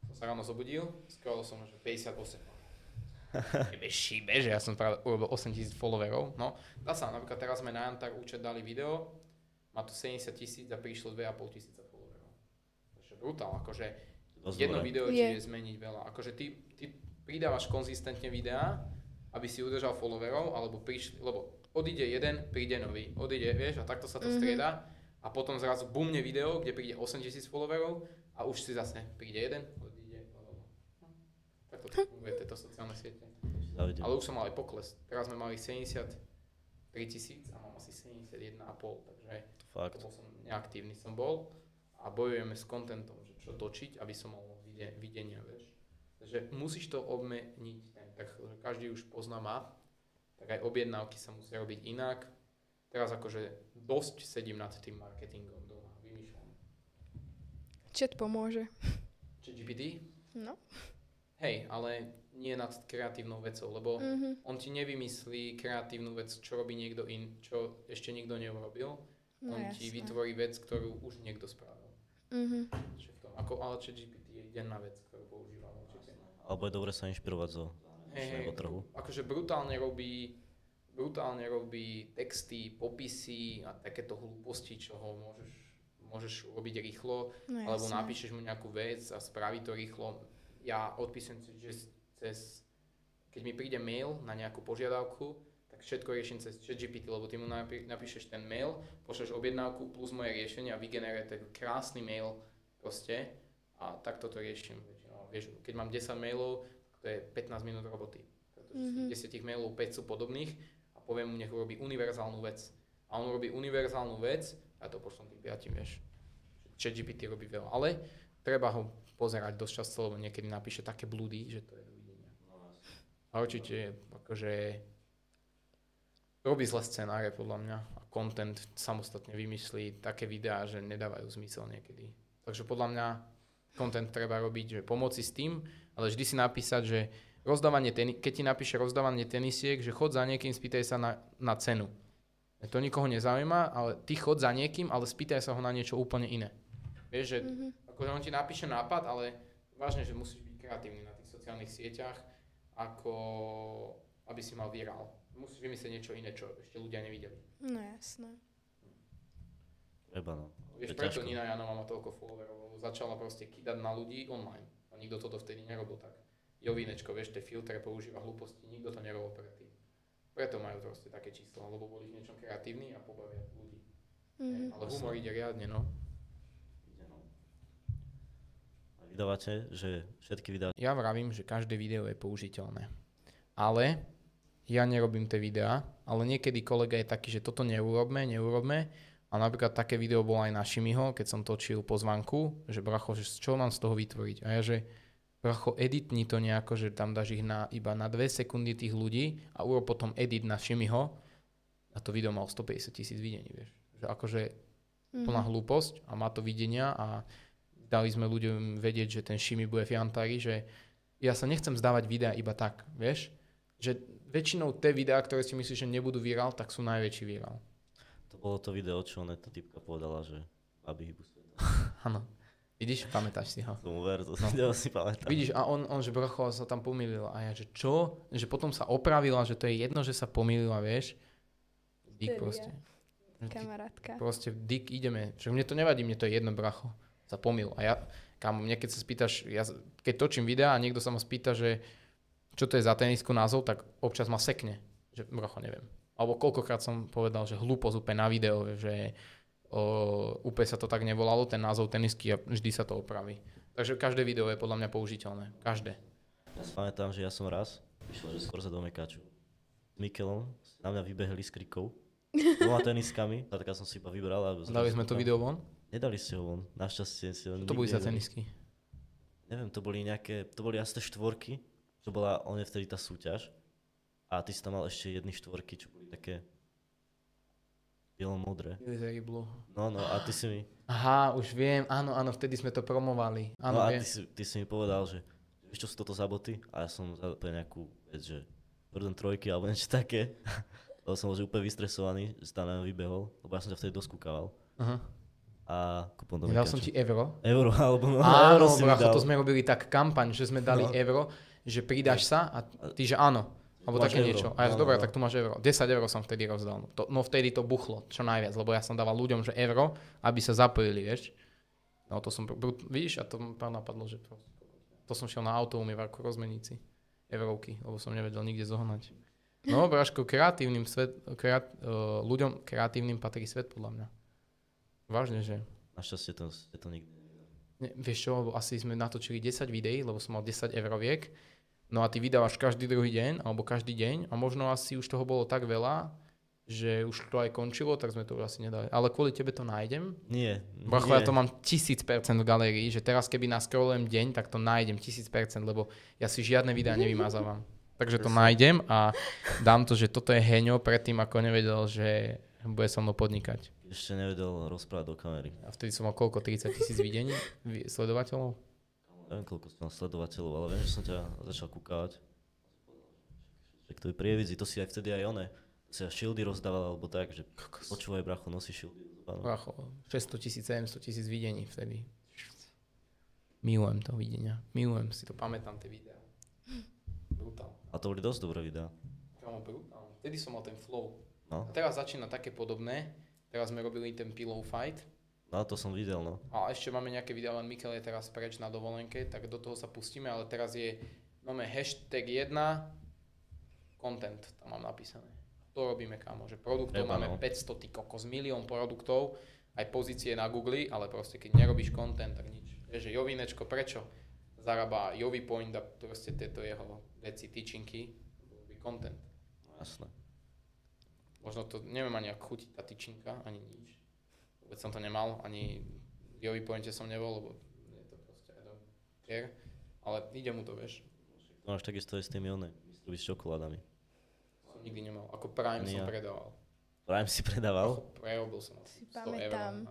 Som sa ráno zobudil, scrollol som, že 58. Šíbe, že ja som urobil 8 000 followerov. No, dá sa, napríklad teraz sme na Antar účet dali video, má tu 70 000 a prišlo 2,5 tisíca followerov. Takže brutál, akože jedno video ti vie zmeniť veľa. Akože ty pridávaš konzistentne videá, aby si udržal followerov, lebo odíde jeden, príde nový, vieš, a takto sa to strieda a potom zrazu bumne video, kde príde 8 000 followerov a už si zase príde jeden, odíde, takto to funguje tieto sociálne siete. Ale už som mal aj pokles, teraz sme mali 73 000 a mám asi 71,5, takže to som neaktívny som bol a bojujeme s contentom, že čo točiť, aby som mal videnia, vieš. Takže musíš to obmeniť, tak každý už pozná ma, tak aj objednávky sa musia robiť inak. Teraz akože dosť sedím nad tým marketingom doma, vymýšľam. Chat pomôže. ChatGPT? No. Hej, ale nie nad kreatívnou vecou, lebo on ti nevymyslí kreatívnu vec, čo robí niekto čo ešte nikto neurobil. No, on ti vytvorí vec, ktorú už niekto spravil. Ale ChatGPT je denná vec, ktorú používam určite. Alebo je dobre sa inšpirovať zo dnešného trhu. Akože brutálne robí texty, popisy a takéto hlúposti, čo ho môžeš robiť rýchlo, alebo napíšeš mu nejakú vec a spraví to rýchlo. Ja odpíšem keď mi príde mail na nejakú požiadavku, tak všetko riešim cez ChatGPT, lebo ty mu napíšeš ten mail, pošleš objednávku plus moje riešenie a vygeneruje ten krásny mail proste a takto to riešim. Vieš, keď mám 10 mailov, to je 15 minút roboty. Pretože z 10 mailov 5 sú podobných a poviem mu, nech urobí univerzálnu vec. A on robí univerzálnu vec a to pošlom tým 5, vieš. ChatGPT robí veľa. Ale treba ho pozerať dosť často, lebo niekedy napíše také blúdy, že to je dovidenia. A určite akože robí zlé scenáre podľa mňa a content samostatne vymyslí také videá, že nedávajú zmysel niekedy. Takže podľa mňa content treba robiť, že pomoci s tým, ale vždy si napísať, že keď ti napíše rozdávanie tenisiek, že chod za niekým, spýtaj sa na cenu. To nikoho nezaujíma, ale ty chod za niekým, ale spýtaj sa ho na niečo úplne iné. Vieš, že akože on ti napíše nápad, ale vážne, že musíš byť kreatívny na tých sociálnych sieťach, ako aby si mal virál. Musíš vymyslieť niečo iné, čo ešte ľudia nevideli. No jasné. Treba, no. Vieš, preto Nina Janová má toľko followerov, začala proste kýdať na ľudí online. A nikto to dovtedy nerobil tak. Jovinečko, vieš, tie filtre používa hlúposti, nikto to nerobil predtým. Preto majú proste také čísla, lebo boli v niečom kreatívni a pobavia ľudí. Ale humor ide riadne, no. Vydávate, že všetky videá... Ja vravím, že každé video je použiteľné. Ale ja nerobím tie videá, ale niekedy kolega je taký, že toto neurobme. A napríklad také video bolo aj na Šimiho, keď som točil pozvánku, že bracho, že čo mám z toho vytvoriť? A ja, že bracho, editni to nejako, že tam dáš ich iba na 2 sekundy tých ľudí a urob potom edit na Šimiho a to video mal 150 000 videní, vieš. Že akože plná hlúposť a má to videnia a dali sme ľuďom vedieť, že ten Šimi bude fiantári, že ja sa nechcem zdávať videa iba tak, vieš. Že väčšinou tie videá, ktoré si myslíš, že nebudú virál, tak sú najväčší virál. To bolo to video, čo tá typka povedala, že babi hybu sveta. Áno. Vidíš, pamätáš si ho. Tomu ver, to video si pamätám. Vidíš, a on že bracho sa tam pomýlil. A ja, že čo? Že potom sa opravila, že to je jedno, že sa pomýlila, vieš. Dík proste. Kamarátka. Proste dík, ideme. Že mne to nevadí, mne to je jedno, bracho. Sa pomýl. A ja, mne keď sa spýtaš, keď točím videa a niekto sa ma spýta, že čo to je za tenisku názov, tak občas ma sekne. Že bracho, neviem. Alebo koľkokrát som povedal, že hlúposť úplne na video, že úplne sa to tak nevolalo, ten názov tenisky a vždy sa to opraví. Takže každé video je podľa mňa použiteľné. Každé. Ja si pamätám, že ja som raz vyšiel, že skôr za do Mekáču. S Mikelom na mňa vybehli s krikou. 2 teniskami, tak som si iba vybral. Dali sme to video von? Nedali ste ho von, našťastie si ho to boli za tenisky? Neviem, to boli asi štvorky, čo bola vtedy tá súťaž. A ty si tam mal ešte jedny štvorky, čo boli také bielo-modré. No, a ty si mi... Aha, už viem, áno, vtedy sme to promovali. Áno, no a ty si mi povedal, že vieš, čo sú toto za boty? A ja som pre nejakú vec, že Jordan 3 alebo niečo také. Lebo som bol úplne vystresovaný, že tam nám vybehol, lebo ja som ťa vtedy doskúkaval. Aha. A kúpom do Dal som ti euro? Euro, alebo áno, bracho, to sme robili tak kampaň, že sme dali euro, že pridáš sa a ty, že áno. Alebo také niečo. A ja, dobre, tak tu máš euro. 10 eur som vtedy rozdal. No vtedy to buchlo, čo najviac, lebo ja som dával ľuďom, že euro, aby sa zapojili, vieš. No to som, vidíš, a to mi napadlo, že to som šiel na auto umývarku rozmeniť si eurovky, lebo som nevedel nikde zohnať. No, Braško, ľuďom kreatívnym patrí svet, podľa mňa. Vážne, že? Našťastie to nikdy nevidel. Vieš čo, lebo asi sme natočili 10 videí, lebo som mal 10 euroviek. No a ty vydávaš každý druhý deň, alebo každý deň a možno asi už toho bolo tak veľa, že už to aj končilo, tak sme to už asi nedali. Ale kvôli tebe to nájdem? Nie. Bracho, ja to mám 1000% v galérii, že teraz keby nascrollujem deň, tak to nájdem 1000%, lebo ja si žiadne videá nevymazávam. Takže to nájdem a dám to, že toto je Heňo predtým, ako nevedel, že bude so mnou podnikať. Ešte nevedel rozprávať do kamery. A vtedy som mal koľko? 30 000 videní? Sledovateľov? Neviem, koľko som mal sledovateľov, ale viem, že som ťa začal kúkavať. Že to je prievidzi, to si aj vtedy aj one. To si aj shieldy rozdával, alebo tak, že počúvaj, bracho, nosí shieldy. Bracho, 600 000, 700 000 videní vtedy. Milujem to videnia. Milujem, si to pamätám, tie videá. Brutál. A to boli dosť dobré videá. Kámo, brutál. Vtedy som mal ten flow. No. A teraz začína také podobné. Teraz sme robili ten pillow fight. No, to som videl, no. A ešte máme nejaké videá, len Mikel je teraz preč na dovolenke, tak do toho sa pustíme, ale teraz máme #1 content, tam mám napísané. To robíme, kámo, že produktov máme 500, ty kokos, milión produktov, aj pozície na Google, ale proste keď nerobíš content, tak nič. Vieš, že Jovinečko, prečo zarába Jovi Point a proste tieto jeho veci, tyčinky, robí content. Jasné. Možno to, neviem ani ako chutí tá tyčinka, ani nič. Vôbec som to nemal, ani v Jovi Pointe som nebol, lebo je to proste pier, ale ide mu to, vieš. To máš takisto aj s tými mystrovi s čokoládami. Som nikdy nemal, ako Prime som predával. Prime si predával? Prerobil som Si 100 pamätám.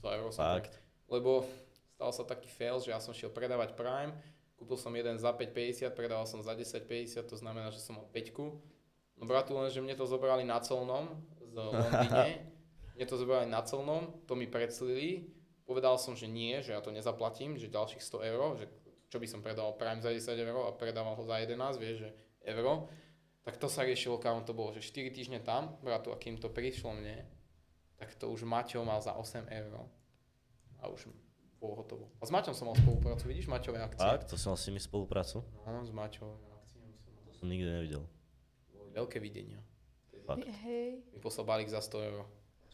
100 eur som tak, lebo stal sa taký fail, že ja som šiel predávať Prime, kúpil som jeden za 5,50, predával som za 10,50, to znamená, že som mal 5. No bratu, lenže mne to zobrali na colnom z Londýne, to mi predslili, povedal som, že nie, že ja to nezaplatím, že ďalších 100 eur, že čo by som predal Prime za 10 eur a predával ho za 11, vieš, že euro. Tak to sa riešilo, kámo, to bolo, že 4 týždne tam, bratu, a kým to prišlo mne, tak to už Maťo mal za 8 eur. A už bolo hotovo. A s Maťom som mal spoluprácu, vidíš Maťové akcie? Fakt? To som mal s nimi spoluprácu? No, s Maťovými akciami som mal. To som nikdy nevidel. Veľké videnia. Fakt. Hej. Mi poslal balík za 100 eur.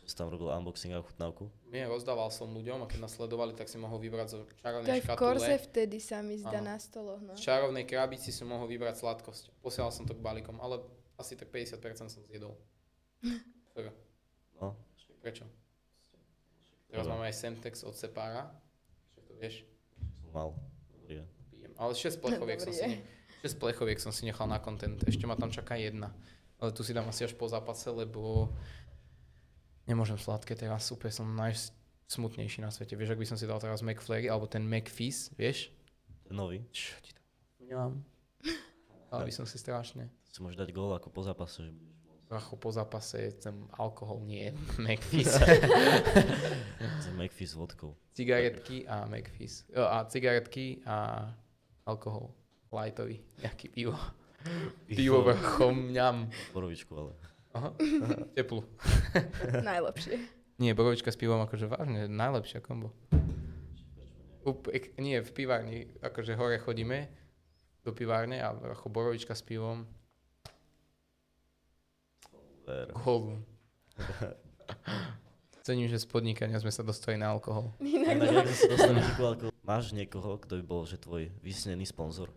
Čo si tam robil unboxing a ochutnávku? Nie, rozdával som ľuďom a keď nás sledovali, tak si mohol vybrať zo To čarovnej aj v Korze škatule. vtedy sa mi zdá Áno. na stoloch, no. Z čarovnej krabici si mohol vybrať sladkosť. Posielal som to k balíkom, ale asi tak 50% som zjedol. No. Prečo? Teraz máme aj Semtex od Separa. Čo to vieš? Som mal. Dobrý je. Pijem. Ale 6 plechoviek Dobrý som je. si 6 plechoviek som si nechal na content. Ešte ma tam čaká jedna. Ale tu si dám asi až po zápase, lebo nemôžem sladké teraz. Úplne som najsmutnejší na svete. Vieš, ak by som si dal teraz McFlurry alebo ten McFizz, vieš? Ten nový. Čo ti to? Nemám. Ale by som si strašne. Si môžeš dať gól ako po zápase, že budeš môcť. Pracho po zápase, ten alkohol nie je McFizz. Z McFizz s vodkou. Cigaretky a McFizz. Cigaretky a alkohol. Lightový. Nejaký pivo. Pivo vrchom, mňam. Borovičku, ale. Aha, teplú. Najlepšie. Nie, borovička s pivom, akože vážne, najlepšia kombo. Nie, v pivárni, akože hore chodíme do pivárne a ako borovička s pivom. Alkoholu. Cením, že z podnikania sme sa dostali na alkohol. Inak Inak, ak sa dostaneš ku alkoholu, máš niekoho, kto by bol, že tvoj vysnený sponzor?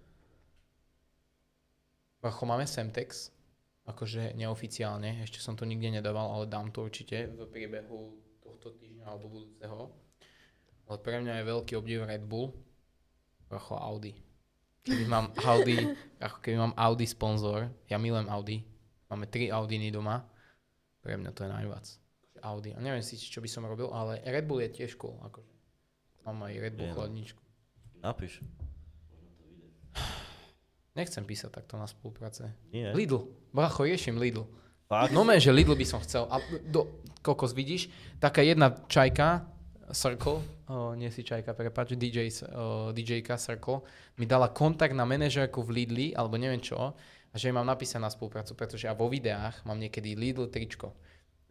Ako máme Semtex, akože neoficiálne, ešte som to nikde nedával, ale dám to určite v priebehu tohto týždňa alebo budúceho. Ale pre mňa je veľký obdiv Red Bull, ako Audi. Keby mám Audi sponzor, ja milujem Audi, máme 3 Audiny doma, pre mňa to je najviac. Audi, a neviem si, čo by som robil, ale Red Bull je tiež cool, akože. Mám aj Red Bull chladničku. Napíš. Nechcem písať takto na spolupráce. Nie. Lidl, bracho, riešim Lidl. Fakt? No že Lidl by som chcel. A kokos, vidíš, taká jedna čajka, Circle, nie si čajka, prepáč, DJ-ka Circle, mi dala kontakt na manažérku v Lidli, alebo neviem čo, a že jej mám napísať na spoluprácu, pretože ja vo videách mám niekedy Lidl tričko.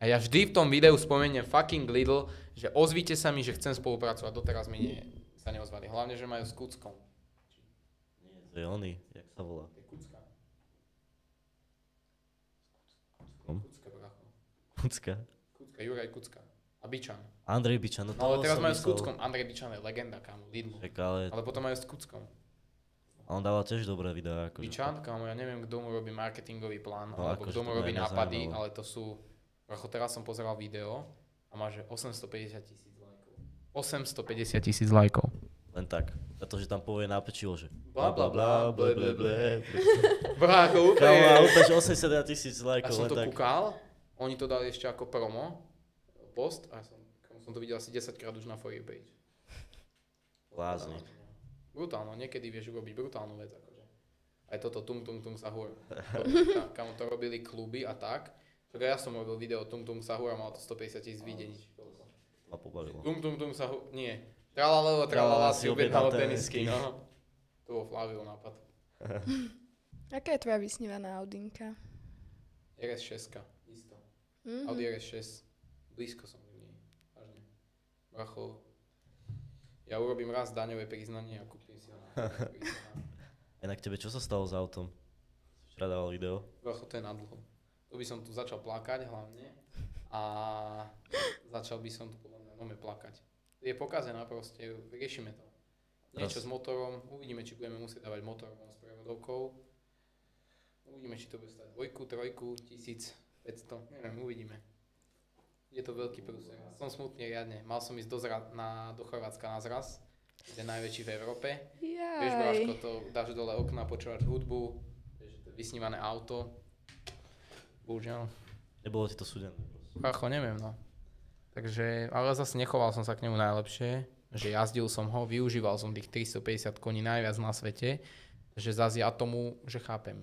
A ja vždy v tom videu spomeniem fucking Lidl, že ozvíte sa mi, že chcem spolupracovať, doteraz mi sa neozvali. Hlavne, že majú s Kuckom. Nie, to je oný, jak sa volá. To je Kucka. Hm? Kucka, bracho. Kucka. Kucka, Juraj Kucka. A Bičan. Andrej Bičan, no to No ale teraz som majú s myslel. Kuckom. Andrej Bičan je legenda, kámo, Lidl. Tak, ale Ale potom majú s Kuckom. on dáva tiež dobré videá. Akože. Bičan, kámo, ja neviem, kto mu robí marketingový plán, No, alebo akože kto mu to robí mňa nápady, nezajímalo. ale to sú... Bracho, teraz som pozeral video a má že 850,000 lajkov. 850,000 lajkov. Len tak. Pretože tam povie nápečivo, že Bla, bla, bla, ble, ble, ble. Bracho, Kámo, a úplne. úplne 81 000 Ja lajkov, som len to tak. kúkal, oni to dali ešte ako promo, post, a som to videl asi 10 krát už na For You page. Lázne. Brutálno, niekedy vieš urobiť brutálnu vec. Akože. Aj toto tung sahur. Kam to robili kluby a tak. Tak ja som robil video tung sahur a mal to 150,000 videní. Ma pobavilo. Tung sahur, nie. Tralala si objednal tenisky, no. To bol Flavio nápad. Aká je tvoja vysnívaná Audinka? RS6, isto. Mhm. Audi RS6. Blízko som k nej. Vážne. Bracho. Ja urobím raz daňové priznanie a kúpim si ho na Inak tebe, čo sa stalo s autom? Včera dával video. Bracho, to je na dlho. To by som tu začal plakať hlavne a začal by som tu podľa mňa nome plakať. Je pokazená proste, riešime to. Niečo s motorom, uvidíme, či budeme musieť dávať motor von s prevodovkou. Uvidíme, či to bude stať 2, 3, 1500, neviem, uvidíme. Je to veľký prúser. Som smutný riadne. Mal som ísť do Chorvátska na zraz. je najväčší v Európe. Jaj. Vieš, Bráško, to dáš dole okna, počúvaš hudbu, vieš, to je vysnívané auto. Bohužiaľ. Nebolo ti to súdené. Brácho, neviem, no. Takže, ale zase nechoval som sa k nemu najlepšie, že jazdil som ho, využíval som tých 350 koní najviac na svete, že zase ja tomu, že chápem.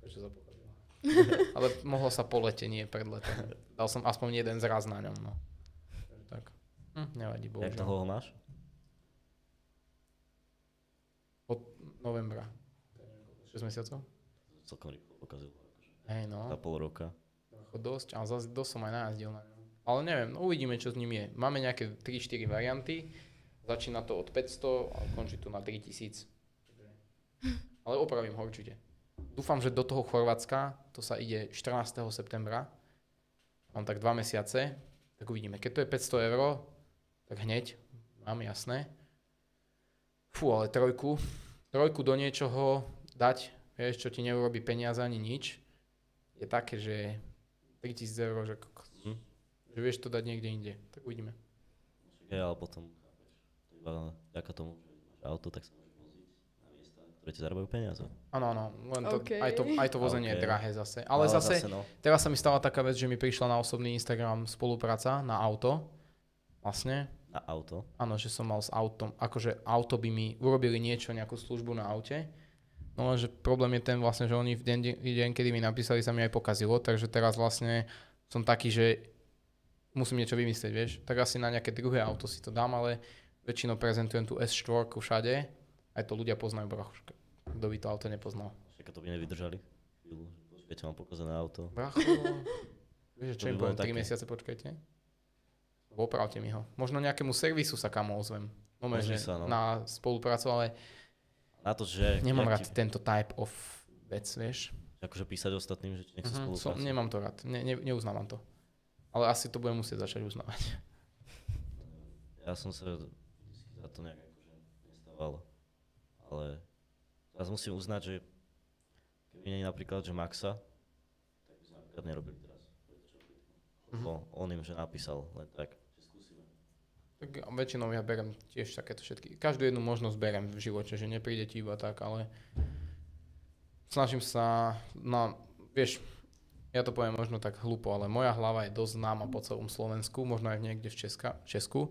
Prečo sa pokazilo? Ale mohlo sa po lete, nie pred letom. Dal som aspoň jeden zraz na ňom, no. Tak, nevadí, Jak bohužiaľ. dlho ho máš? Od novembra. 6 mesiacov? Celkom rýchlo pokazil. Hej, no. Za pol roka. Dosť, ale zase dosť som aj najazdil na ňom. Ale neviem, no uvidíme, čo s ním je. Máme nejaké 3-4 varianty. Začína to od 500 a končí to na 3000. Ale opravím ho určite. Dúfam, že do toho Chorvátska, to sa ide 14. septembra. Mám tak 2 mesiace, tak uvidíme. Keď to je 500 €, tak hneď, mám jasné. Fú, ale trojku do niečoho dať, vieš, čo ti neurobí peniaze ani nič, je také, že 3000 €, že vieš to dať niekde inde. Tak uvidíme. Ale potom, iba vďaka tomu, že máš auto, tak sa môžeš voziť na miesta, ktoré ti zarábajú peniaze. Áno, len to, Okay. aj to vozenie je Okay. drahé zase. Ale zase, no. teraz sa mi stala taká vec, že mi prišla na osobný Instagram spolupráca na auto. Vlastne. Na auto. Áno, že som mal s autom, akože auto by mi urobili niečo, nejakú službu na aute. No lenže problém je ten vlastne, že oni v deň, kedy mi napísali, sa mi aj pokazilo, takže teraz vlastne som taký, že musím niečo vymyslieť, vieš. Tak asi na nejaké druhé auto si to dám, ale väčšinou prezentujem tú S4 všade. Aj to ľudia poznajú, brachuška. Kto by to auto nepoznal. Však to by nevydržali. Počkajte, mám pokazené auto. Bracho, vieš, čo To by im bolo poviem, 3 také. mesiace počkajte. Opravte mi ho. Možno nejakému servisu sa kam ozvem. Môže Že sa, no. na spoluprácu, ale Na to, že... nemám jak rád tento type of vec, vieš. Akože písať ostatným, že nech sa Mhm, spolupracujú. nemám to rád, neuznávam to. Ale asi to budem musieť začať uznávať. Ja som sa za to nejak akože nestával. Ale teraz musím uznať, že keby nie je napríklad, že Maxa, tak by sme napríklad nerobili teraz. Lebo on im že napísal len tak, že skúsime. Tak väčšinou ja berem tiež takéto všetky. Každú jednu možnosť berem v živote, že nepríde ti iba tak, ale snažím sa, no vieš, ja to poviem možno tak hlúpo, ale moja hlava je dosť známa po celom Slovensku, možno aj niekde v Česku,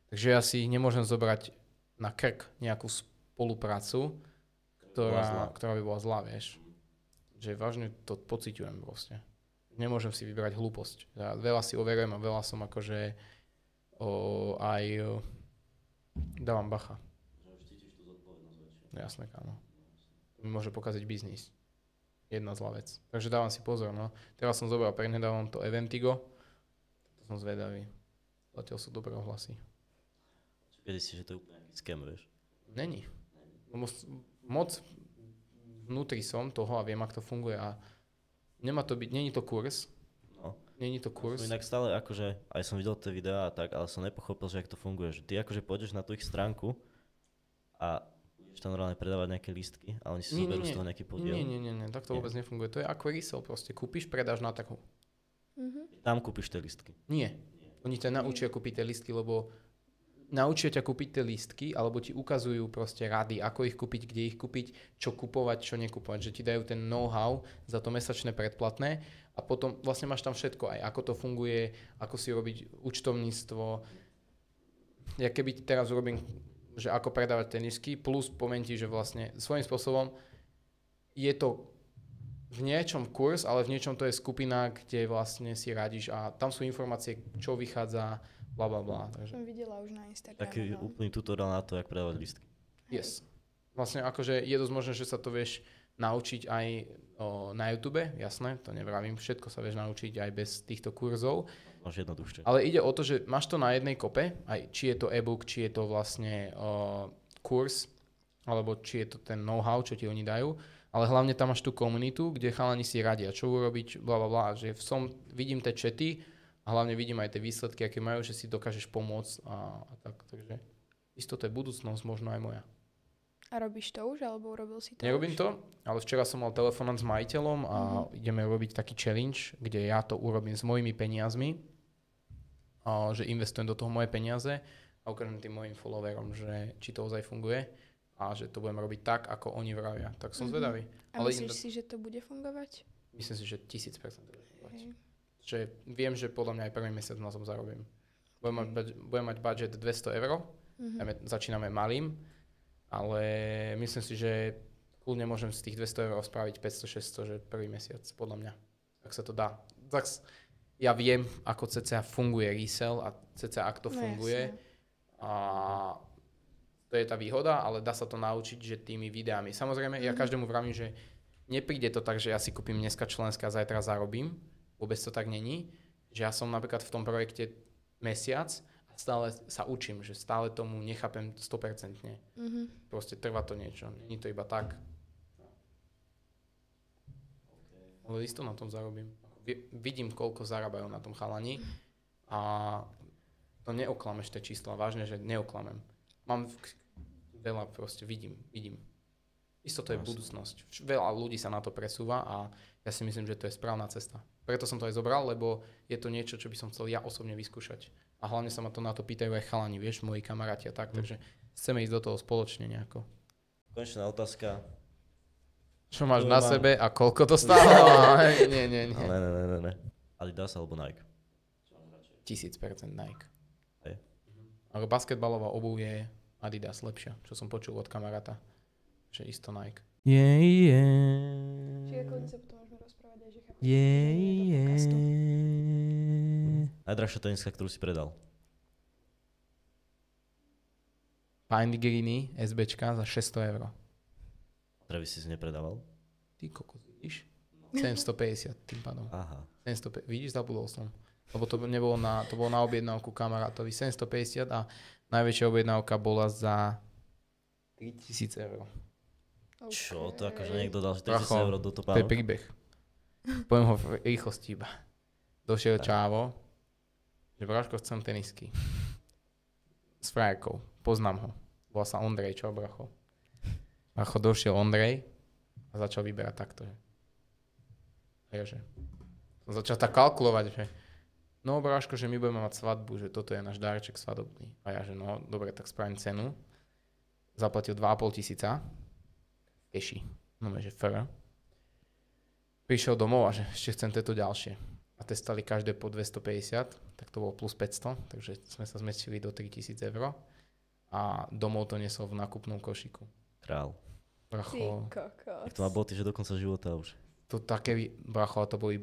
takže ja si nemôžem zobrať na krk nejakú spoluprácu, ktorá by bola zlá, vieš. Že vážne to pociťujem proste. Nemôžem si vybrať hlúposť. Ja veľa si overujem a veľa som akože dávam bacha. Že už cítiš tú zodpovednosť väčšiu. Jasné, kámo. To mi môže pokaziť biznis. Jedna zlá vec. Takže dávam si pozor, no. Teraz som zobral prednedávam to Eventigo. To som zvedavý. Zatiaľ sú dobré ohlasy. Kedy si, že to je úplne nejaký scam, vieš? Není. Moc vnútri som toho a viem, ak to funguje a nemá to byť, není to kurz. No. Není to kurz. Inak stále akože, aj som videl tie videá a tak, ale som nepochopil, že jak to funguje. Že ty akože pôjdeš na tú ich stránku a budeš tam normálne predávať nejaké lístky a oni si zoberú z toho nejaký podiel. Nie, tak to vôbec nefunguje. To je ako resell proste. Kúpiš, predáš na taku. Tam kúpiš tie lístky. Nie. Oni ťa naučia kúpiť tie lístky, lebo naučia ťa kúpiť tie lístky, alebo ti ukazujú proste rady, ako ich kúpiť, kde ich kúpiť, čo kupovať, čo nekupovať. Že ti dajú ten know-how za to mesačné predplatné a potom vlastne máš tam všetko aj, ako to funguje, ako si robiť účtovníctvo. Ja keby ti teraz urobím, že ako predávať tenisky, plus poviem ti, že vlastne svojím spôsobom je to v niečom kurz, ale v niečom to je skupina, kde vlastne si radíš a tam sú informácie, čo vychádza, blablabla. Takže Som videla už na Instagrame. Taký no. úplný tutoriál na to, jak predávať lístky. yes. Vlastne akože je dosť možné, že sa to vieš naučiť aj na YouTube, jasné, to nevravím, všetko sa vieš naučiť aj bez týchto kurzov. Máš jednoduchšie. Ale ide o to, že máš to na jednej kope, aj či je to e-book, či je to vlastne kurz, alebo či je to ten know-how, čo ti oni dajú. Ale hlavne tam máš tú komunitu, kde chalani si radia, čo urobiť, blablabla, že vidím tie chaty a hlavne vidím aj tie výsledky, aké majú, že si dokážeš pomôcť a tak. Takže isto to je budúcnosť, možno aj moja. A robíš to už, alebo urobil si to Nerobím už? to, ale včera som mal telefonát s majiteľom a ideme robiť taký challenge, kde ja to urobím s mojimi peniazmi, že investujem do toho moje peniaze a ukážem tým mojim followerom, že či to ozaj funguje a že to budem robiť tak, ako oni vravia. Tak som zvedavý. A myslíš si, že to bude fungovať? Myslím si, že 1000% to bude fungovať. Že viem, že podľa mňa aj prvý mesiac na tom zarobím. Budem mať budget 200 €, začíname malým, ale myslím si, že kľudne môžem z tých 200 € spraviť 500-600, že prvý mesiac, podľa mňa. Tak sa to dá. Tak ja viem, ako cca funguje resell a cca ak to funguje. A to je tá výhoda, ale dá sa to naučiť, že tými videami. Samozrejme, ja každému vravím, že nepríde to tak, že ja si kúpim dneska členské a zajtra zarobím. Vôbec to tak není. Že ja som napríklad v tom projekte mesiac a stále sa učím, že stále tomu nechápem 100%. Proste trvá to niečo. Není to iba tak. Ale isto na tom zarobím. Vidím, koľko zarábajú na tom chalani a to neoklameš tie čísla. Vážne, že neoklamem. Mám veľa, proste vidím. Isto to je budúcnosť. Veľa ľudí sa na to presúva a ja si myslím, že to je správna cesta. Preto som to aj zobral, lebo je to niečo, čo by som chcel ja osobne vyskúšať. A hlavne sa ma to na to pýtajú aj chalani, vieš, moji kamaráti a tak, takže chceme ísť do toho spoločne nejako. Konečná otázka. Čo máš na sebe a koľko to stálo? Nie. Ne. Adidas alebo Nike? 1000% Nike. Hej. Ale basketbalová obuv je Adidas lepšia, čo som počul od kamaráta. Že isto Nike. Čiže kľudne sa potom môžeme rozprávať aj, že chápem. Najdrahšia teniska, ktorú si predal? Pindigrini SBčka za 600 €. Ktoré by si nepredával? Ty kokos, vidíš? 750 tým pádom. Aha. 750, vidíš, zabudol som. Lebo to nebolo to bolo na objednávku kamarátovi 750 a najväčšia objednávka bola za 3000 €. Okay. Čo? To akože niekto dal 40 € do To je topánok? príbeh. Poviem ho v rýchlosti iba. Došiel čávo, že Braško, chcem tenisky. S frajerkou. Poznám ho. Volá sa Ondrej, čo bracho? Bracho, došiel Ondrej a začal vyberať takto. A ja, že som začal tak kalkulovať, že no Braško, že my budeme mať svadbu, že toto je náš dáreček svadobný. A ja, že no, dobre, tak spravím cenu. Zaplatil 2500 keši. No, že fr. Prišiel domov a že ešte chcem tieto ďalšie. A testali každé po 250, tak to bolo plus 500, takže sme sa zmestili do 3000 €. A domov to nesol v nákupnom košiku. Král. Bracho. Tak to má boty, že do konca života už. To také, bracho, to boli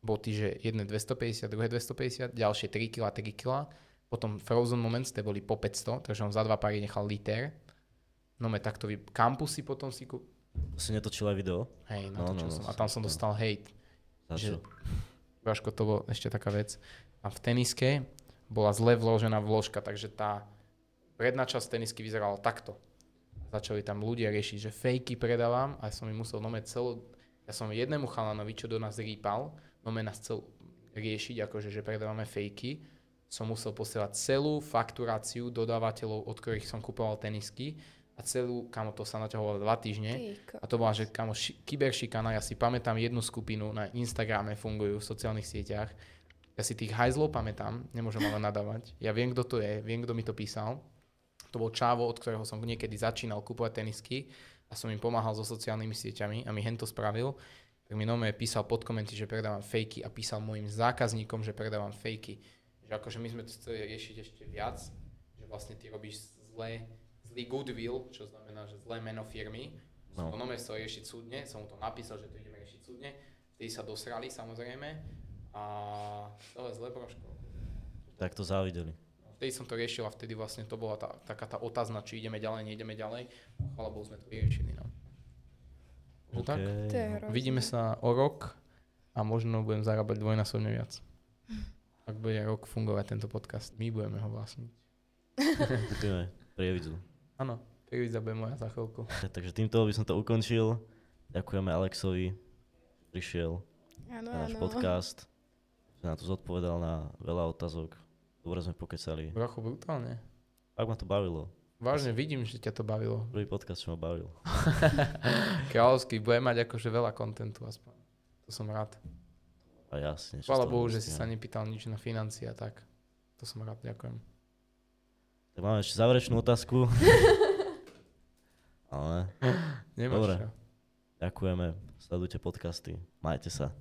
boty, že jedné 250, druhé 250, ďalšie 3 kg, 3 kg. Potom Frozen Moments, tie boli po 500, takže on za 2 páry nechal liter. No me takto kampusy potom si To si netočil aj video? Hej, natočil som. A tam som dostal hejt. Za čo? Braško, to bolo ešte taká vec. A v teniske bola zle vložená vložka, takže tá predná časť tenisky vyzerala takto. Začali tam ľudia riešiť, že fejky predávam a som im musel ja som jednému chalanovi, čo do nás rýpal, nás chcel riešiť, akože, že predávame fejky, som musel posielať celú fakturáciu dodávateľov, od ktorých som kupoval tenisky a celú, kamo, to sa naťahovalo 2 týždne a to bola, že kamo, kyberšikana, ja si pamätám jednu skupinu, na Instagrame fungujú, v sociálnych sieťach, ja si tých hajzlov pamätám, nemôžem ale nadávať, ja viem, kto to je, viem, kto mi to písal, to bol čávo, od ktorého som niekedy začínal kupovať tenisky a som im pomáhal so sociálnymi sieťami a mi hen to spravil, tak mi normálne písal pod komenty, že predávam fejky a písal mojim zákazníkom, že predávam fejky, že akože my sme to chceli riešiť ešte viac, že vlastne ty robíš zlý goodwill, čo znamená, že zlé meno firmy. No. Som to chcel riešiť súdne, som mu to napísal, že to ideme riešiť súdne. Vtedy sa dosrali samozrejme a to je zlé, Brožko. Tak to závideli. Vtedy som to riešil a vtedy vlastne to bola taká tá otázna, či ideme ďalej, neideme ďalej. Chvála Bohu, sme to vyriešili. No. Okay. Tak? No. Vidíme sa o rok a možno budem zarábať dvojnásobne viac. Ak bude rok fungovať tento podcast, my budeme ho vlastniť. Ďakujeme. Prievidzu. Áno, prievidza bude moja za chvíľku. Takže týmto by som to ukončil. Ďakujeme Alexovi, že prišiel na náš podcast, že nám tu zodpovedal na veľa otázok. Dobre sme pokecali. Bracho, brutálne. Tak ma to bavilo. Vážne, vidím, že ťa to bavilo. Prvý podcast, čo ma bavil. Kráľovský, bude mať akože veľa kontentu aspoň. To som rád. A jasne. Chvála Bohu, že si sa nepýtal nič na financie a tak. To som rád, ďakujem. Tak máme ešte záverečnú otázku. Ale... Nemáš Dobre. čo. Ďakujeme. Sledujte podcasty. Majte sa.